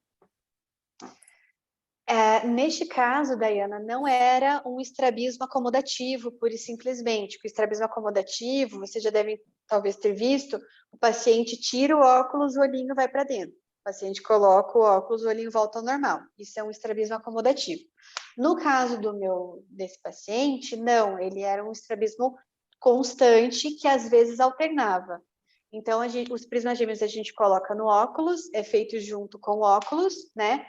Neste caso, Dayana, não era um estrabismo acomodativo, pura e simplesmente. O estrabismo acomodativo, você já deve talvez ter visto, o paciente tira o óculos, o olhinho vai para dentro. O paciente coloca o óculos, o olhinho volta ao normal. Isso é um estrabismo acomodativo. No caso desse paciente, não, ele era um estrabismo constante que às vezes alternava. Então, os prismas gêmeos a gente coloca no óculos, é feito junto com o óculos, né?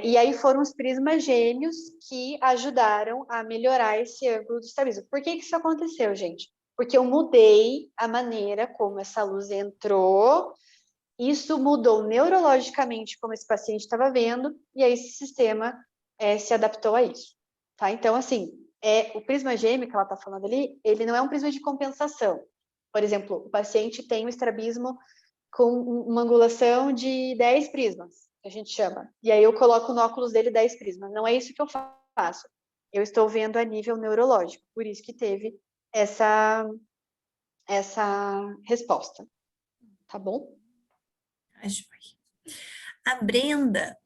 E aí foram os prismas gêmeos que ajudaram a melhorar esse ângulo do estrabismo. Por que isso aconteceu, gente? Porque eu mudei a maneira como essa luz entrou, isso mudou neurologicamente como esse paciente estava vendo, e aí esse sistema se adaptou a isso. Tá? Então, assim, o prisma gêmeo que ela está falando ali, ele não é um prisma de compensação. Por exemplo, o paciente tem um estrabismo com uma angulação de 10 prismas, que a gente chama. E aí eu coloco no óculos dele 10 prismas. Não é isso que eu faço. Eu estou vendo a nível neurológico. Por isso que teve essa resposta. Tá bom? A Brenda,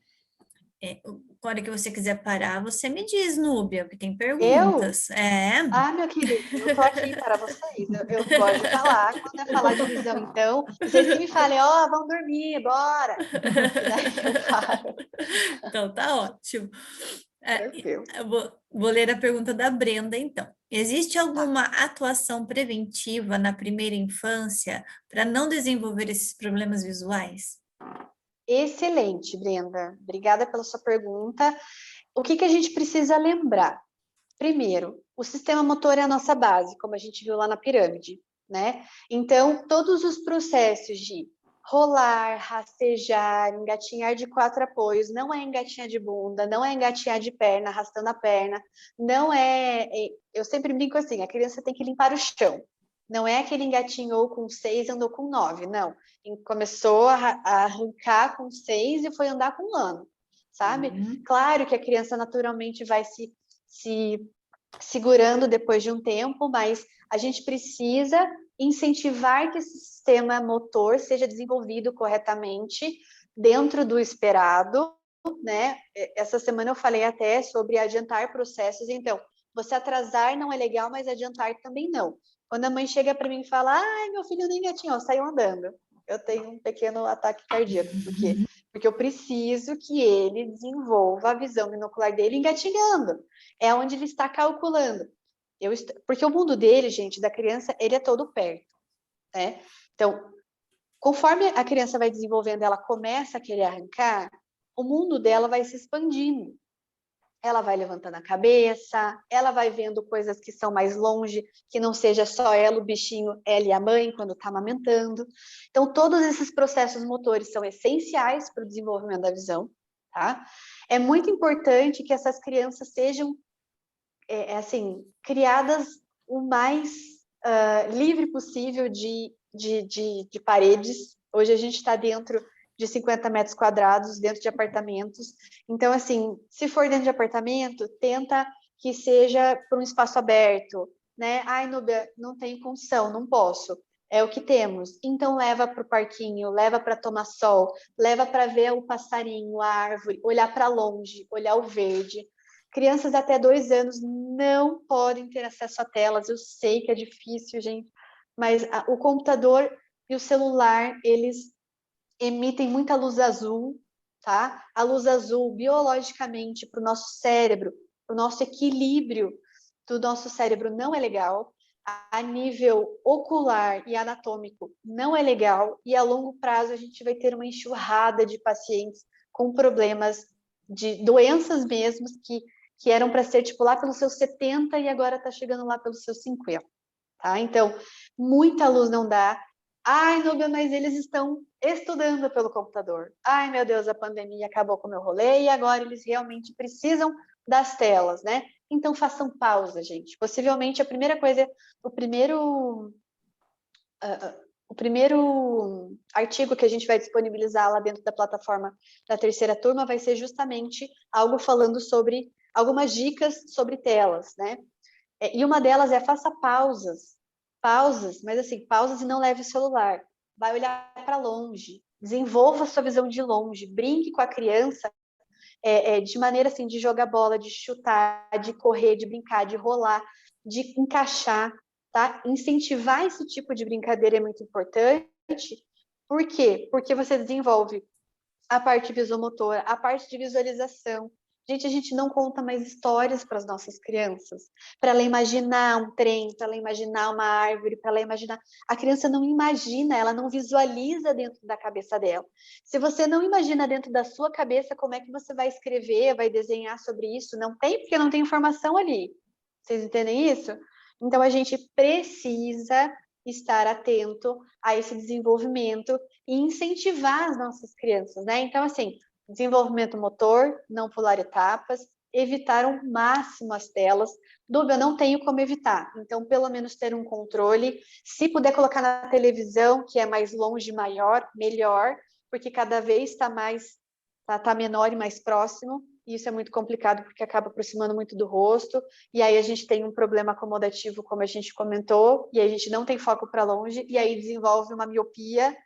hora que você quiser parar, você me diz, Núbia, porque tem perguntas. Meu querido, eu tô aqui para vocês. Eu gosto de falar. Quando é falar de visão, então, vocês que me falem, vamos dormir, bora. E daí eu paro. Então, tá ótimo. Tranquilo. Eu vou ler a pergunta da Brenda, então. Existe Tá. alguma atuação preventiva na primeira infância para não desenvolver esses problemas visuais? Excelente, Brenda. Obrigada pela sua pergunta. O que a gente precisa lembrar? Primeiro, o sistema motor é a nossa base, como a gente viu lá na pirâmide, né? Então, todos os processos de rolar, rastejar, engatinhar de 4 apoios, não é engatinhar de bunda, não é engatinhar de perna, arrastando a perna, não é... Eu sempre brinco assim, a criança tem que limpar o chão. Não é aquele engatinhou com 6, andou com 9, não. Começou a arrancar com 6 e foi andar com 1 ano, sabe? Claro que a criança naturalmente vai se segurando depois de um tempo, mas a gente precisa incentivar que esse sistema motor seja desenvolvido corretamente dentro do esperado, né? Essa semana eu falei até sobre adiantar processos, então, você atrasar não é legal, mas adiantar também não. Quando a mãe chega para mim e fala, meu filho nem gatinhou, saiu andando. Eu tenho um pequeno ataque cardíaco. Por quê? Porque eu preciso que ele desenvolva a visão binocular dele engatinhando. É onde ele está calculando. Porque o mundo dele, gente, da criança, ele é todo perto, né? Então, conforme a criança vai desenvolvendo, ela começa a querer arrancar, o mundo dela vai se expandindo. Ela vai levantando a cabeça, ela vai vendo coisas que são mais longe, que não seja só ela, o bichinho, ela e a mãe, quando está amamentando. Então, todos esses processos motores são essenciais para o desenvolvimento da visão, tá? É muito importante que essas crianças sejam, criadas o mais livre possível de paredes. Hoje a gente está dentro de 50 metros quadrados dentro de apartamentos. Então, assim, se for dentro de apartamento, tenta que seja para um espaço aberto, né? Ai, Núbia, não tenho condição, não posso. É o que temos. Então, leva para o parquinho, leva para tomar sol, leva para ver o passarinho, a árvore, olhar para longe, olhar o verde. Crianças até 2 anos não podem ter acesso a telas. Eu sei que é difícil, gente, mas o computador e o celular, eles emitem muita luz azul, tá? A luz azul, biologicamente, para o nosso cérebro, para o nosso equilíbrio do nosso cérebro, não é legal. A nível ocular e anatômico, não é legal. E a longo prazo, a gente vai ter uma enxurrada de pacientes com problemas de doenças mesmo, que eram para ser, tipo, lá pelos seus 70 e agora está chegando lá pelos seus 50, tá? Então, muita luz não dá. Ai, Núbia, mas eles estão estudando pelo computador. Ai, meu Deus, a pandemia acabou com o meu rolê e agora eles realmente precisam das telas, né? Então, façam pausa, gente. Possivelmente, a primeira coisa, o primeiro artigo que a gente vai disponibilizar lá dentro da plataforma da terceira turma vai ser justamente algo falando sobre algumas dicas sobre telas, né? E uma delas é faça pausas, mas assim, pausas e não leve o celular. Vai olhar para longe, desenvolva a sua visão de longe, brinque com a criança de maneira assim, de jogar bola, de chutar, de correr, de brincar, de rolar, de encaixar, tá? Incentivar esse tipo de brincadeira é muito importante. Por quê? Porque você desenvolve a parte visomotora, a parte de visualização. Gente, a gente não conta mais histórias para as nossas crianças, para ela imaginar um trem, para ela imaginar uma árvore, para ela imaginar. A criança não imagina, ela não visualiza dentro da cabeça dela. Se você não imagina dentro da sua cabeça, como é que você vai escrever, vai desenhar sobre isso? Não tem, porque não tem informação ali. Vocês entendem isso? Então, a gente precisa estar atento a esse desenvolvimento e incentivar as nossas crianças, né? Então, assim, desenvolvimento motor, não pular etapas, evitar ao máximo as telas. Dúvida, eu não tenho como evitar, então, pelo menos ter um controle. Se puder colocar na televisão, que é mais longe, maior, melhor, porque cada vez está mais, tá menor e mais próximo, e isso é muito complicado porque acaba aproximando muito do rosto, e aí a gente tem um problema acomodativo, como a gente comentou, e aí a gente não tem foco para longe, e aí desenvolve uma miopia,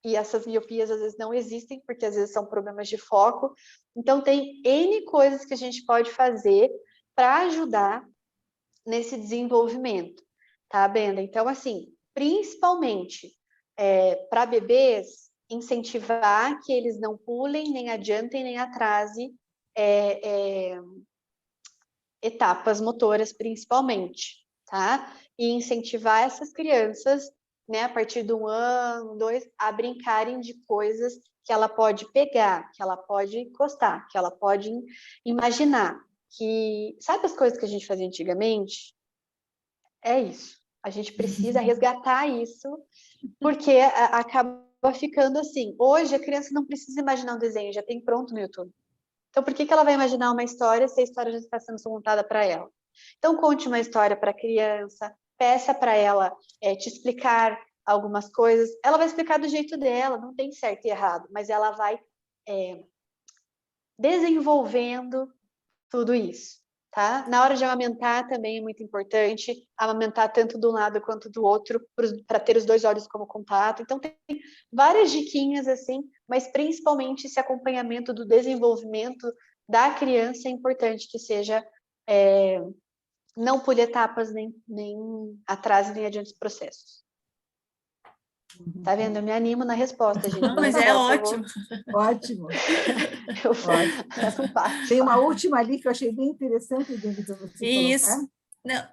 e essas miopias às vezes não existem, porque às vezes são problemas de foco. Então, tem N coisas que a gente pode fazer para ajudar nesse desenvolvimento, tá, Benda? Então, assim, principalmente para bebês, incentivar que eles não pulem, nem adiantem, nem atrasem etapas motoras, principalmente, tá? E incentivar essas crianças, né, a partir de 1 ano, 2, a brincarem de coisas que ela pode pegar, que ela pode encostar, que ela pode imaginar. Que sabe as coisas que a gente fazia antigamente? É isso. A gente precisa resgatar isso, porque acaba ficando assim. Hoje a criança não precisa imaginar um desenho, já tem pronto no YouTube. Então, por que ela vai imaginar uma história se a história já está sendo contada para ela? Então, conte uma história para a criança, peça para ela te explicar algumas coisas. Ela vai explicar do jeito dela, não tem certo e errado, mas ela vai desenvolvendo tudo isso, tá? Na hora de amamentar também é muito importante amamentar tanto de um lado quanto do outro, para ter os 2 olhos como contato. Então, tem várias diquinhas assim, mas principalmente esse acompanhamento do desenvolvimento da criança é importante que seja não pule etapas, nem atrase, nem adiante os processos. Tá vendo? Eu me animo na resposta, gente. Não, mas é ótimo. Ótimo. Eu vou um passo. Tem uma última ali que eu achei bem interessante dentro de você Isso. colocar. Não,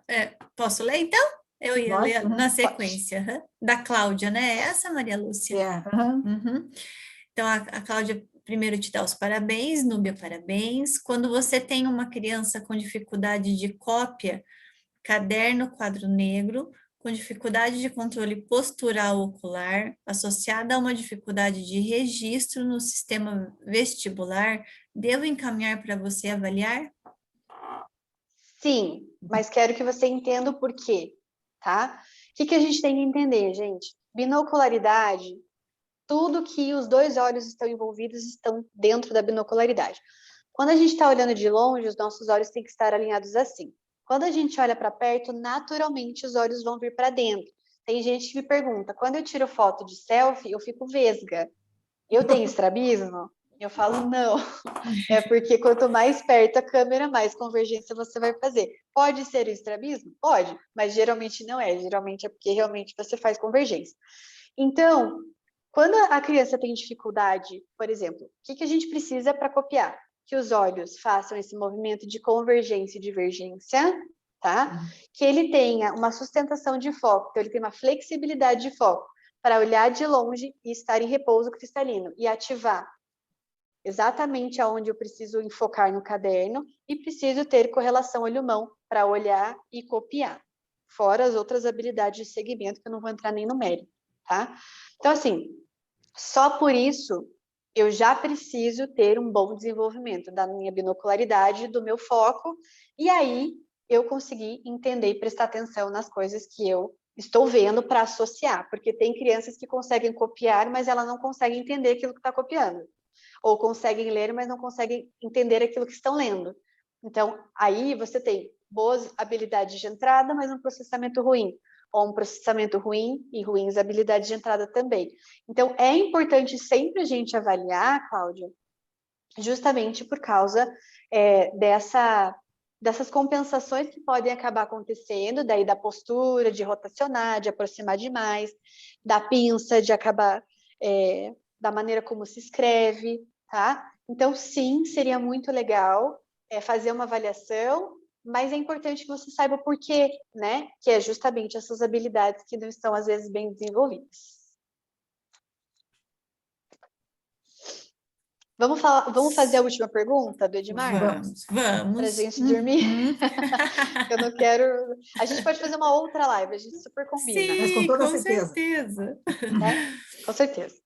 posso ler, então? Eu ia Pode, ler na sequência. Da Cláudia, né? Essa, Maria Lúcia? Uhum. Então, a Cláudia primeiro te dá os parabéns, Núbia, parabéns. Quando você tem uma criança com dificuldade de cópia, caderno quadro negro, com dificuldade de controle postural ocular, associada a uma dificuldade de registro no sistema vestibular, devo encaminhar para você avaliar? Sim, mas quero que você entenda o porquê, tá? O que a gente tem que entender, gente? Binocularidade tudo que os dois olhos estão envolvidos estão dentro da binocularidade. Quando a gente está olhando de longe, os nossos olhos têm que estar alinhados assim. Quando a gente olha para perto, naturalmente os olhos vão vir para dentro. Tem gente que me pergunta, quando eu tiro foto de selfie, eu fico vesga. Eu tenho estrabismo? Eu falo, não. É porque quanto mais perto a câmera, mais convergência você vai fazer. Pode ser o estrabismo? Pode, mas geralmente não é. Geralmente é porque realmente você faz convergência. Então, quando a criança tem dificuldade, por exemplo, o que a gente precisa para copiar? Que os olhos façam esse movimento de convergência e divergência, tá? Que ele tenha uma sustentação de foco, então ele tem uma flexibilidade de foco para olhar de longe e estar em repouso cristalino e ativar exatamente aonde eu preciso enfocar no caderno e preciso ter correlação olho-mão para olhar e copiar, fora as outras habilidades de segmento que eu não vou entrar nem no mérito, tá? Então, assim, só por isso eu já preciso ter um bom desenvolvimento da minha binocularidade, do meu foco, e aí eu consegui entender e prestar atenção nas coisas que eu estou vendo para associar, porque tem crianças que conseguem copiar, mas ela não consegue entender aquilo que está copiando, ou conseguem ler, mas não conseguem entender aquilo que estão lendo. Então, aí você tem boas habilidades de entrada, mas um processamento ruim, ou um processamento ruim e ruins habilidades de entrada também. Então, é importante sempre a gente avaliar, Cláudia, justamente por causa dessas compensações que podem acabar acontecendo, daí da postura, de rotacionar, de aproximar demais, da pinça, de acabar da maneira como se escreve, tá? Então, sim, seria muito legal fazer uma avaliação, mas é importante que você saiba o porquê, né? Que é justamente essas habilidades que não estão, às vezes, bem desenvolvidas. Vamos fazer a última pergunta do Edmar? Vamos. Para a gente dormir? Eu não quero... A gente pode fazer uma outra live, a gente super combina. Sim, Mas com toda com certeza. Né? Com certeza.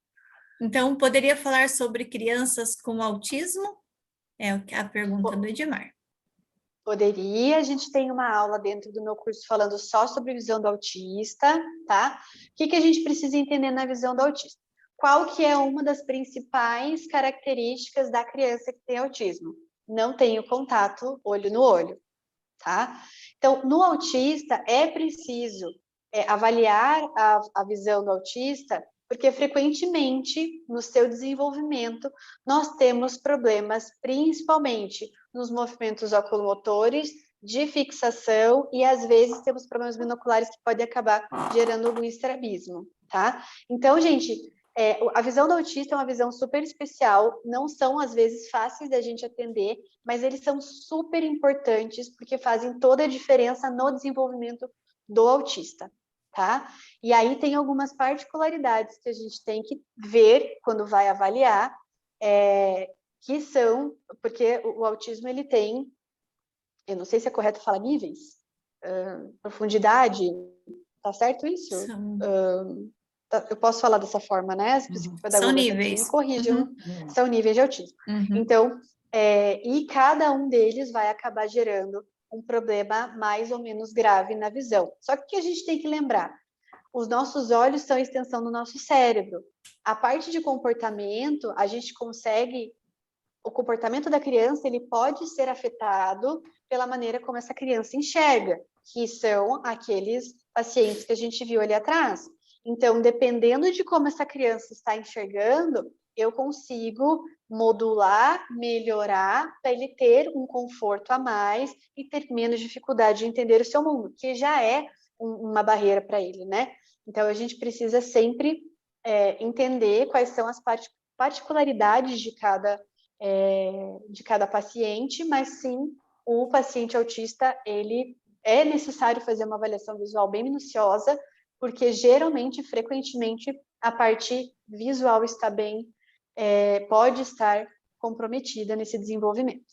Então, poderia falar sobre crianças com autismo? É a pergunta do Edmar. Poderia, a gente tem uma aula dentro do meu curso falando só sobre visão do autista, tá? O que a gente precisa entender na visão do autista? Qual que é uma das principais características da criança que tem autismo? Não tem o contato olho no olho, tá? Então, no autista, é preciso avaliar a visão do autista, porque frequentemente, no seu desenvolvimento, nós temos problemas, principalmente nos movimentos oculomotores, de fixação, e às vezes temos problemas binoculares que podem acabar gerando algum estrabismo, tá? Então, gente, a visão do autista é uma visão super especial, não são às vezes fáceis da gente atender, mas eles são super importantes porque fazem toda a diferença no desenvolvimento do autista, tá? E aí tem algumas particularidades que a gente tem que ver quando vai avaliar, que são, porque o autismo ele tem, eu não sei se é correto falar níveis, profundidade, tá certo isso? Eu posso falar dessa forma, né? As psicopedagogas São níveis. me corrijam, são níveis de autismo. Então, e cada um deles vai acabar gerando um problema mais ou menos grave na visão. Só que o que a gente tem que lembrar? Os nossos olhos são a extensão do nosso cérebro. A parte de comportamento, a gente consegue... O comportamento da criança, ele pode ser afetado pela maneira como essa criança enxerga, que são aqueles pacientes que a gente viu ali atrás. Então, dependendo de como essa criança está enxergando, eu consigo modular, melhorar, para ele ter um conforto a mais e ter menos dificuldade de entender o seu mundo, que já é uma barreira para ele, né? Então, a gente precisa sempre entender quais são as particularidades de cada paciente, mas sim, o paciente autista, ele é necessário fazer uma avaliação visual bem minuciosa, porque geralmente, frequentemente, a parte visual está bem, pode estar comprometida nesse desenvolvimento.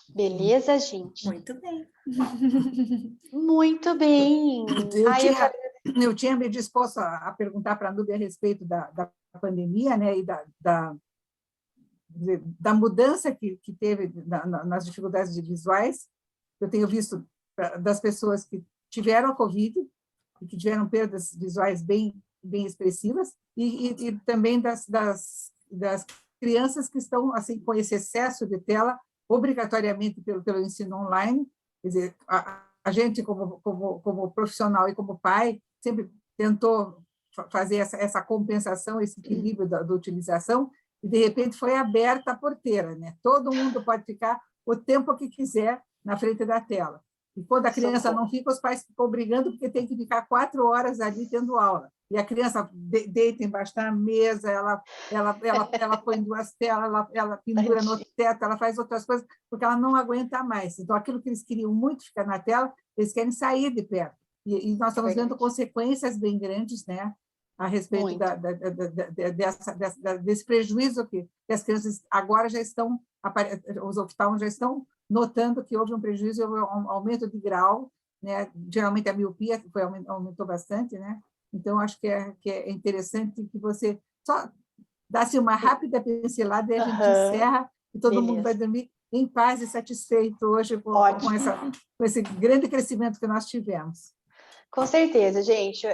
Beleza, gente? Muito bem. Muito bem. Eu tinha me disposto a perguntar para a Núbia a respeito da pandemia, né, e da mudança que teve nas dificuldades visuais. Eu tenho visto das pessoas que tiveram a Covid e que tiveram perdas visuais bem bem expressivas, e também das crianças que estão assim com esse excesso de tela, obrigatoriamente pelo ensino online. Quer dizer, a gente, como profissional e como pai, sempre tentou fazer essa compensação, esse equilíbrio da utilização, e, de repente, foi aberta a porteira, né? Todo mundo pode ficar o tempo que quiser na frente da tela. E quando a criança não fica, os pais ficam brigando porque tem que ficar 4 horas ali tendo aula. E a criança deita embaixo da mesa, ela põe 2 telas, ela pendura no teto, ela faz outras coisas, porque ela não aguenta mais. Então, aquilo que eles queriam muito ficar na tela, eles querem sair de perto. E nós estamos vendo consequências bem grandes, né, a respeito desse prejuízo que as crianças agora já estão, os oftalmos já estão notando que houve um prejuízo, houve um aumento de grau, né? Geralmente a miopia aumentou bastante, né? Então, acho que é interessante que você só desse uma rápida pincelada e a gente encerra, e todo mundo vai dormir em paz e satisfeito hoje com esse grande crescimento que nós tivemos. Com certeza, gente.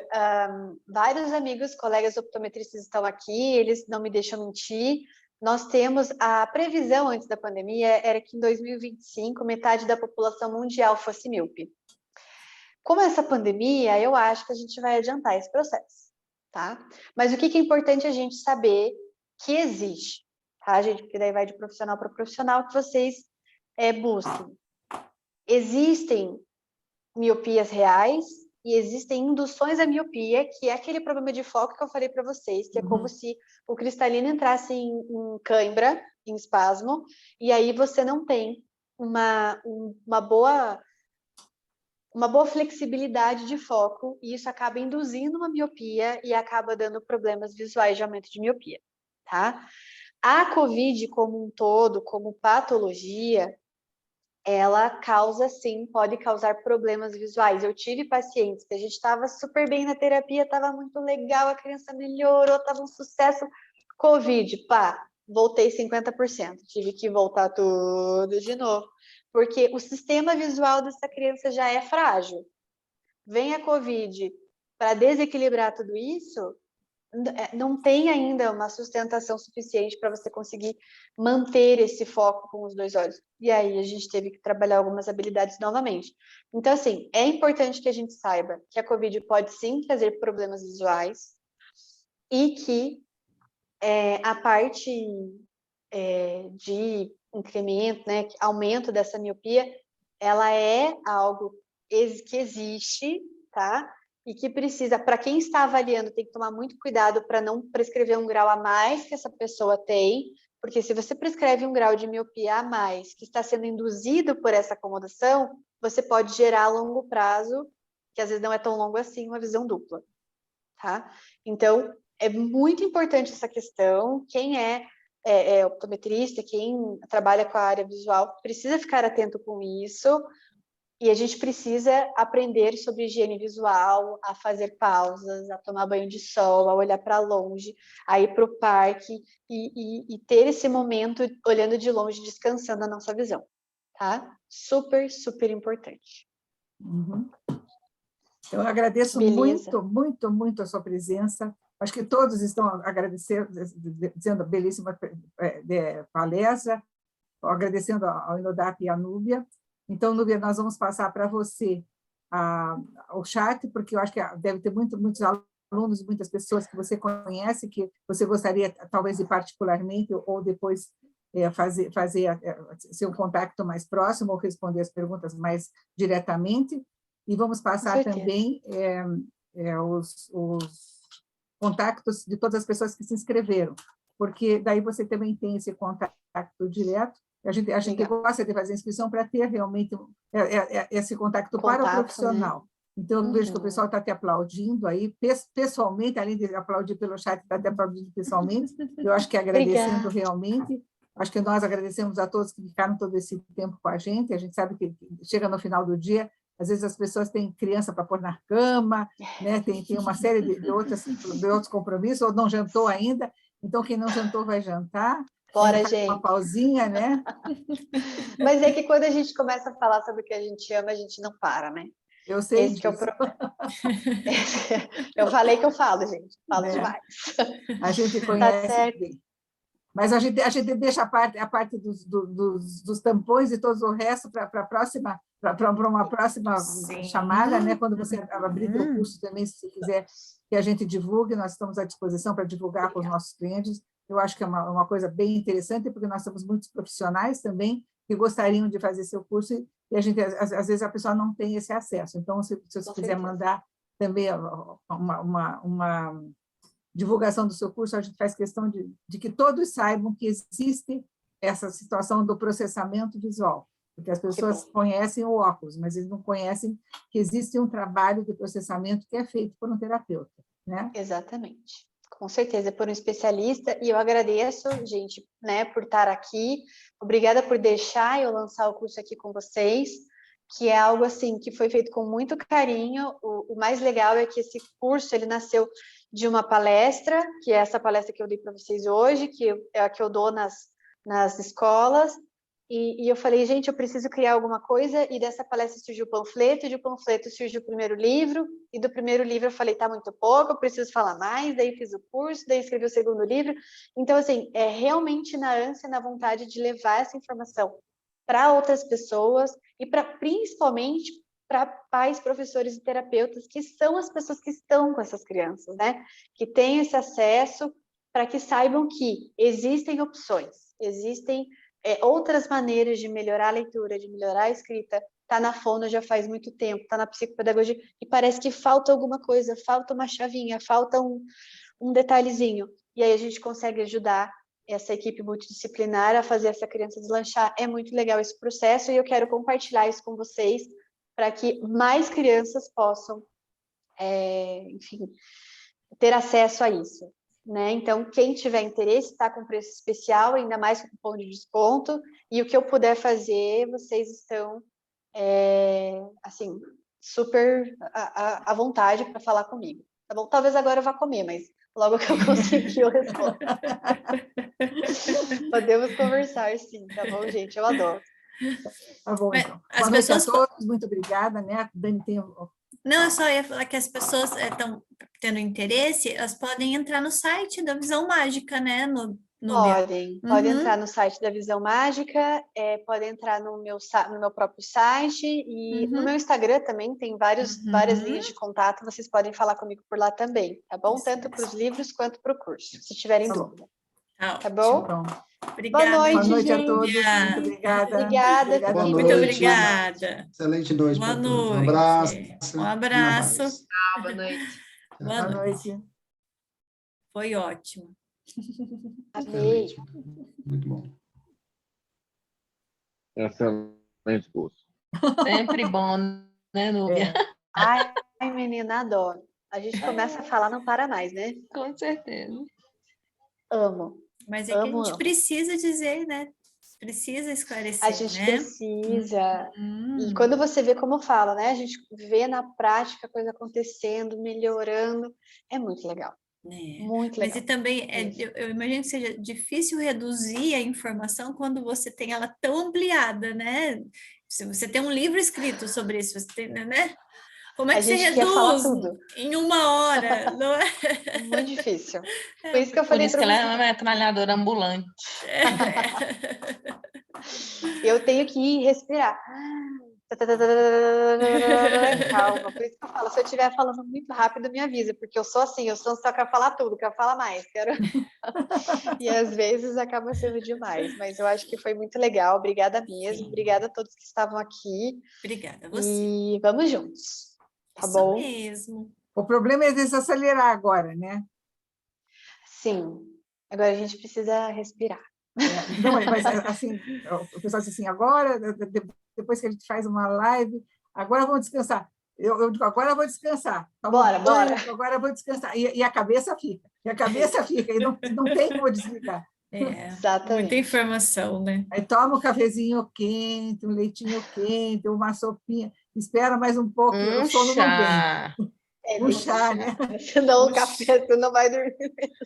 Vários amigos, colegas optometristas estão aqui, eles não me deixam mentir. Nós temos a previsão antes da pandemia era que em 2025 metade da população mundial fosse míope. Com essa pandemia, eu acho que a gente vai adiantar esse processo, tá? Mas o que é importante a gente saber que existe, tá, gente? Porque daí vai de profissional para profissional que vocês busquem. Existem miopias reais e existem induções à miopia, que é aquele problema de foco que eu falei para vocês, que é como se o cristalino entrasse em cãibra, em espasmo, e aí você não tem uma boa flexibilidade de foco, e isso acaba induzindo uma miopia e acaba dando problemas visuais de aumento de miopia, tá? A COVID como um todo, como patologia, ela pode causar problemas visuais. Eu tive pacientes que a gente estava super bem na terapia, estava muito legal, a criança melhorou, estava um sucesso. COVID, voltei 50%, tive que voltar tudo de novo, porque o sistema visual dessa criança já é frágil. Vem a COVID para desequilibrar tudo isso, não tem ainda uma sustentação suficiente para você conseguir manter esse foco com os 2 olhos. E aí a gente teve que trabalhar algumas habilidades novamente. Então, assim, é importante que a gente saiba que a COVID pode sim trazer problemas visuais e que a parte de incremento, né, aumento dessa miopia, ela é algo que existe, tá? E que precisa, para quem está avaliando, tem que tomar muito cuidado para não prescrever um grau a mais que essa pessoa tem, porque se você prescreve um grau de miopia a mais que está sendo induzido por essa acomodação, você pode gerar a longo prazo, que às vezes não é tão longo assim, uma visão dupla, tá? Então, é muito importante essa questão. Quem é optometrista, quem trabalha com a área visual, precisa ficar atento com isso. E a gente precisa aprender sobre higiene visual, a fazer pausas, a tomar banho de sol, a olhar para longe, a ir para o parque e ter esse momento olhando de longe, descansando a nossa visão, tá? Super, super importante. Eu agradeço muito a sua presença. Acho que todos estão agradecendo, dizendo belíssima palestra, agradecendo ao Inodap e à Núbia. Então, Núbia, nós vamos passar para você o chat, porque eu acho que deve ter muitos alunos, muitas pessoas que você conhece, que você gostaria, talvez, de particularmente, ou depois fazer ser um contato mais próximo, ou responder as perguntas mais diretamente. E vamos passar também os contactos de todas as pessoas que se inscreveram, porque daí você também tem esse contato direto. A gente gosta de fazer inscrição para ter realmente esse contato para o profissional. Né? Então, eu vejo que o pessoal está te aplaudindo aí, pessoalmente, além de aplaudir pelo chat, está te aplaudindo pessoalmente. Eu acho que agradecendo realmente. Acho que nós agradecemos a todos que ficaram todo esse tempo com a gente. A gente sabe que chega no final do dia, às vezes as pessoas têm criança para pôr na cama, né? tem uma série de outros compromissos, ou não jantou ainda. Então, quem não jantou vai jantar. Bora, gente. Uma pausinha, né? Mas é que quando a gente começa a falar sobre o que a gente ama, a gente não para, né? Eu sei Esse que é o disso. problema. Eu falei que eu falo, gente. Falo É. demais. A gente Tá conhece certo. bem. Mas a gente deixa a parte dos tampões e todo o resto para uma próxima Sim. chamada, né? Quando você abrir teu Uhum. curso também, se quiser que a gente divulgue, nós estamos à disposição para divulgar com os nossos clientes. Eu acho que é uma coisa bem interessante, porque nós temos muitos profissionais também que gostariam de fazer seu curso e a gente, às vezes, a pessoa não tem esse acesso. Então, se você Com quiser certeza. mandar também uma divulgação do seu curso, a gente faz questão de que todos saibam que existe essa situação do processamento visual, porque as pessoas conhecem o óculos, mas eles não conhecem que existe um trabalho de processamento que é feito por um terapeuta, né? Exatamente. Com certeza, por um especialista, e eu agradeço, gente, né, por estar aqui. Obrigada por deixar eu lançar o curso aqui com vocês, que é algo assim que foi feito com muito carinho. O mais legal é que esse curso ele nasceu de uma palestra, que é essa palestra que eu dei para vocês hoje, que é a que eu dou nas escolas. E eu falei, gente, eu preciso criar alguma coisa, e dessa palestra surgiu o panfleto, e do panfleto surgiu o primeiro livro, e do primeiro livro eu falei, tá muito pouco, eu preciso falar mais, daí fiz o curso, daí escrevi o segundo livro. Então, assim, é realmente na ânsia, na vontade de levar essa informação para outras pessoas, e principalmente para pais, professores e terapeutas, que são as pessoas que estão com essas crianças, né? Que têm esse acesso, para que saibam que existem opções, existem outras maneiras de melhorar a leitura, de melhorar a escrita. Está na fono já faz muito tempo, está na psicopedagogia, e parece que falta alguma coisa, falta uma chavinha, falta um detalhezinho. E aí a gente consegue ajudar essa equipe multidisciplinar a fazer essa criança deslanchar. É muito legal esse processo, e eu quero compartilhar isso com vocês, para que mais crianças possam, enfim, ter acesso a isso. Né? Então, quem tiver interesse, está com preço especial, ainda mais com cupom de desconto, e o que eu puder fazer, vocês estão, assim, super à vontade para falar comigo, tá bom? Talvez agora eu vá comer, mas logo que eu conseguir eu respondo. Podemos conversar, sim, tá bom, gente? Eu adoro. Tá bom, então. As Boa noite a pessoas... todos, muito obrigada, né? A Dani tem... Não, eu só ia falar que as pessoas estão tendo interesse, elas podem entrar no site da Visão Mágica, né? No Pode entrar no site da Visão Mágica, pode entrar no meu próprio site, e no meu Instagram também tem várias linhas de contato, vocês podem falar comigo por lá também, tá bom? Tanto para os livros quanto para o curso, se tiverem dúvida. Tá bom? Obrigada. Boa noite, a gente. todos. Muito obrigada. Obrigada. Boa Muito noite. obrigada. Excelente noite Boa para todos. Um noite. abraço. Um abraço. Boa noite. Boa noite. Foi ótimo. Amei. Muito bom. Excelente curso. Sempre bom, né, Núbia? Ai, menina, adoro. A gente começa a falar, não para mais, né? Com certeza. Amo. Mas é que a gente precisa dizer, né? Precisa esclarecer, A gente né? precisa. E quando você vê como fala, né? A gente vê na prática a coisa acontecendo, melhorando. É muito legal. Muito legal. Mas e também, eu imagino que seja difícil reduzir a informação quando você tem ela tão ampliada, né? Se você tem um livro escrito sobre isso, você tem, né? Como é que você reduz em 1 hora? Não é? Muito difícil. Por isso que eu falei para você. Ela é uma metralhadora ambulante. Eu tenho que ir respirar. Calma. Por isso que eu falo, se eu estiver falando muito rápido, me avisa, porque eu sou assim, eu só quero falar tudo, quero falar mais. E às vezes acaba sendo demais, mas eu acho que foi muito legal. Obrigada mesmo. Obrigada a todos que estavam aqui. Obrigada a você. E vamos juntos. Tá Isso bom? mesmo. O problema é desacelerar agora, né? Sim. Agora a gente precisa respirar. Não, mas assim, o pessoal diz assim, agora, depois que a gente faz uma live, agora vamos descansar. Eu digo, agora eu vou descansar. Bora. Agora eu vou descansar. E a cabeça fica. E não tem como desligar. Exatamente. Muita informação, né? Aí toma um cafezinho quente, um leitinho quente, uma sopinha, espera mais um pouco, o sono não vem. Um chá, né? Senão o café, você não vai dormir mesmo.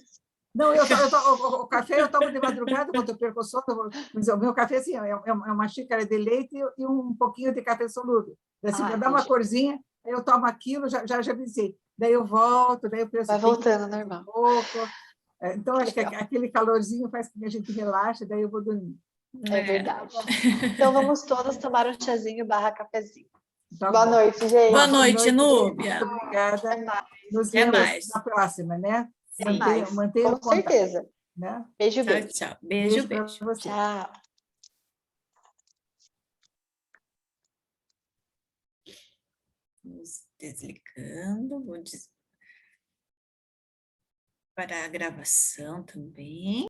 Não, o café eu tomo de madrugada quando eu perco o sono. O meu café assim, é uma xícara de leite e um pouquinho de café solúvel. Assim, para dar uma corzinha, eu tomo aquilo, já pensei. Daí eu volto, daí eu penso... Vai tem que voltando ao um normal. pouco. Então, acho que Legal. aquele calorzinho faz com que a gente relaxe, daí eu vou dormir. É verdade. Então vamos todas tomar um chazinho barra cafezinho. Tá Boa bom. noite, gente. Boa noite, gente. Núbia. Muito obrigada. Até mais. Nos Até vemos mais. na próxima, né? Sim. Mantenha Com o contato, certeza. né? Beijo, Tchau, beijo. tchau. Beijo, para beijo. você. Tchau. Vamos desligando, vou para a gravação também.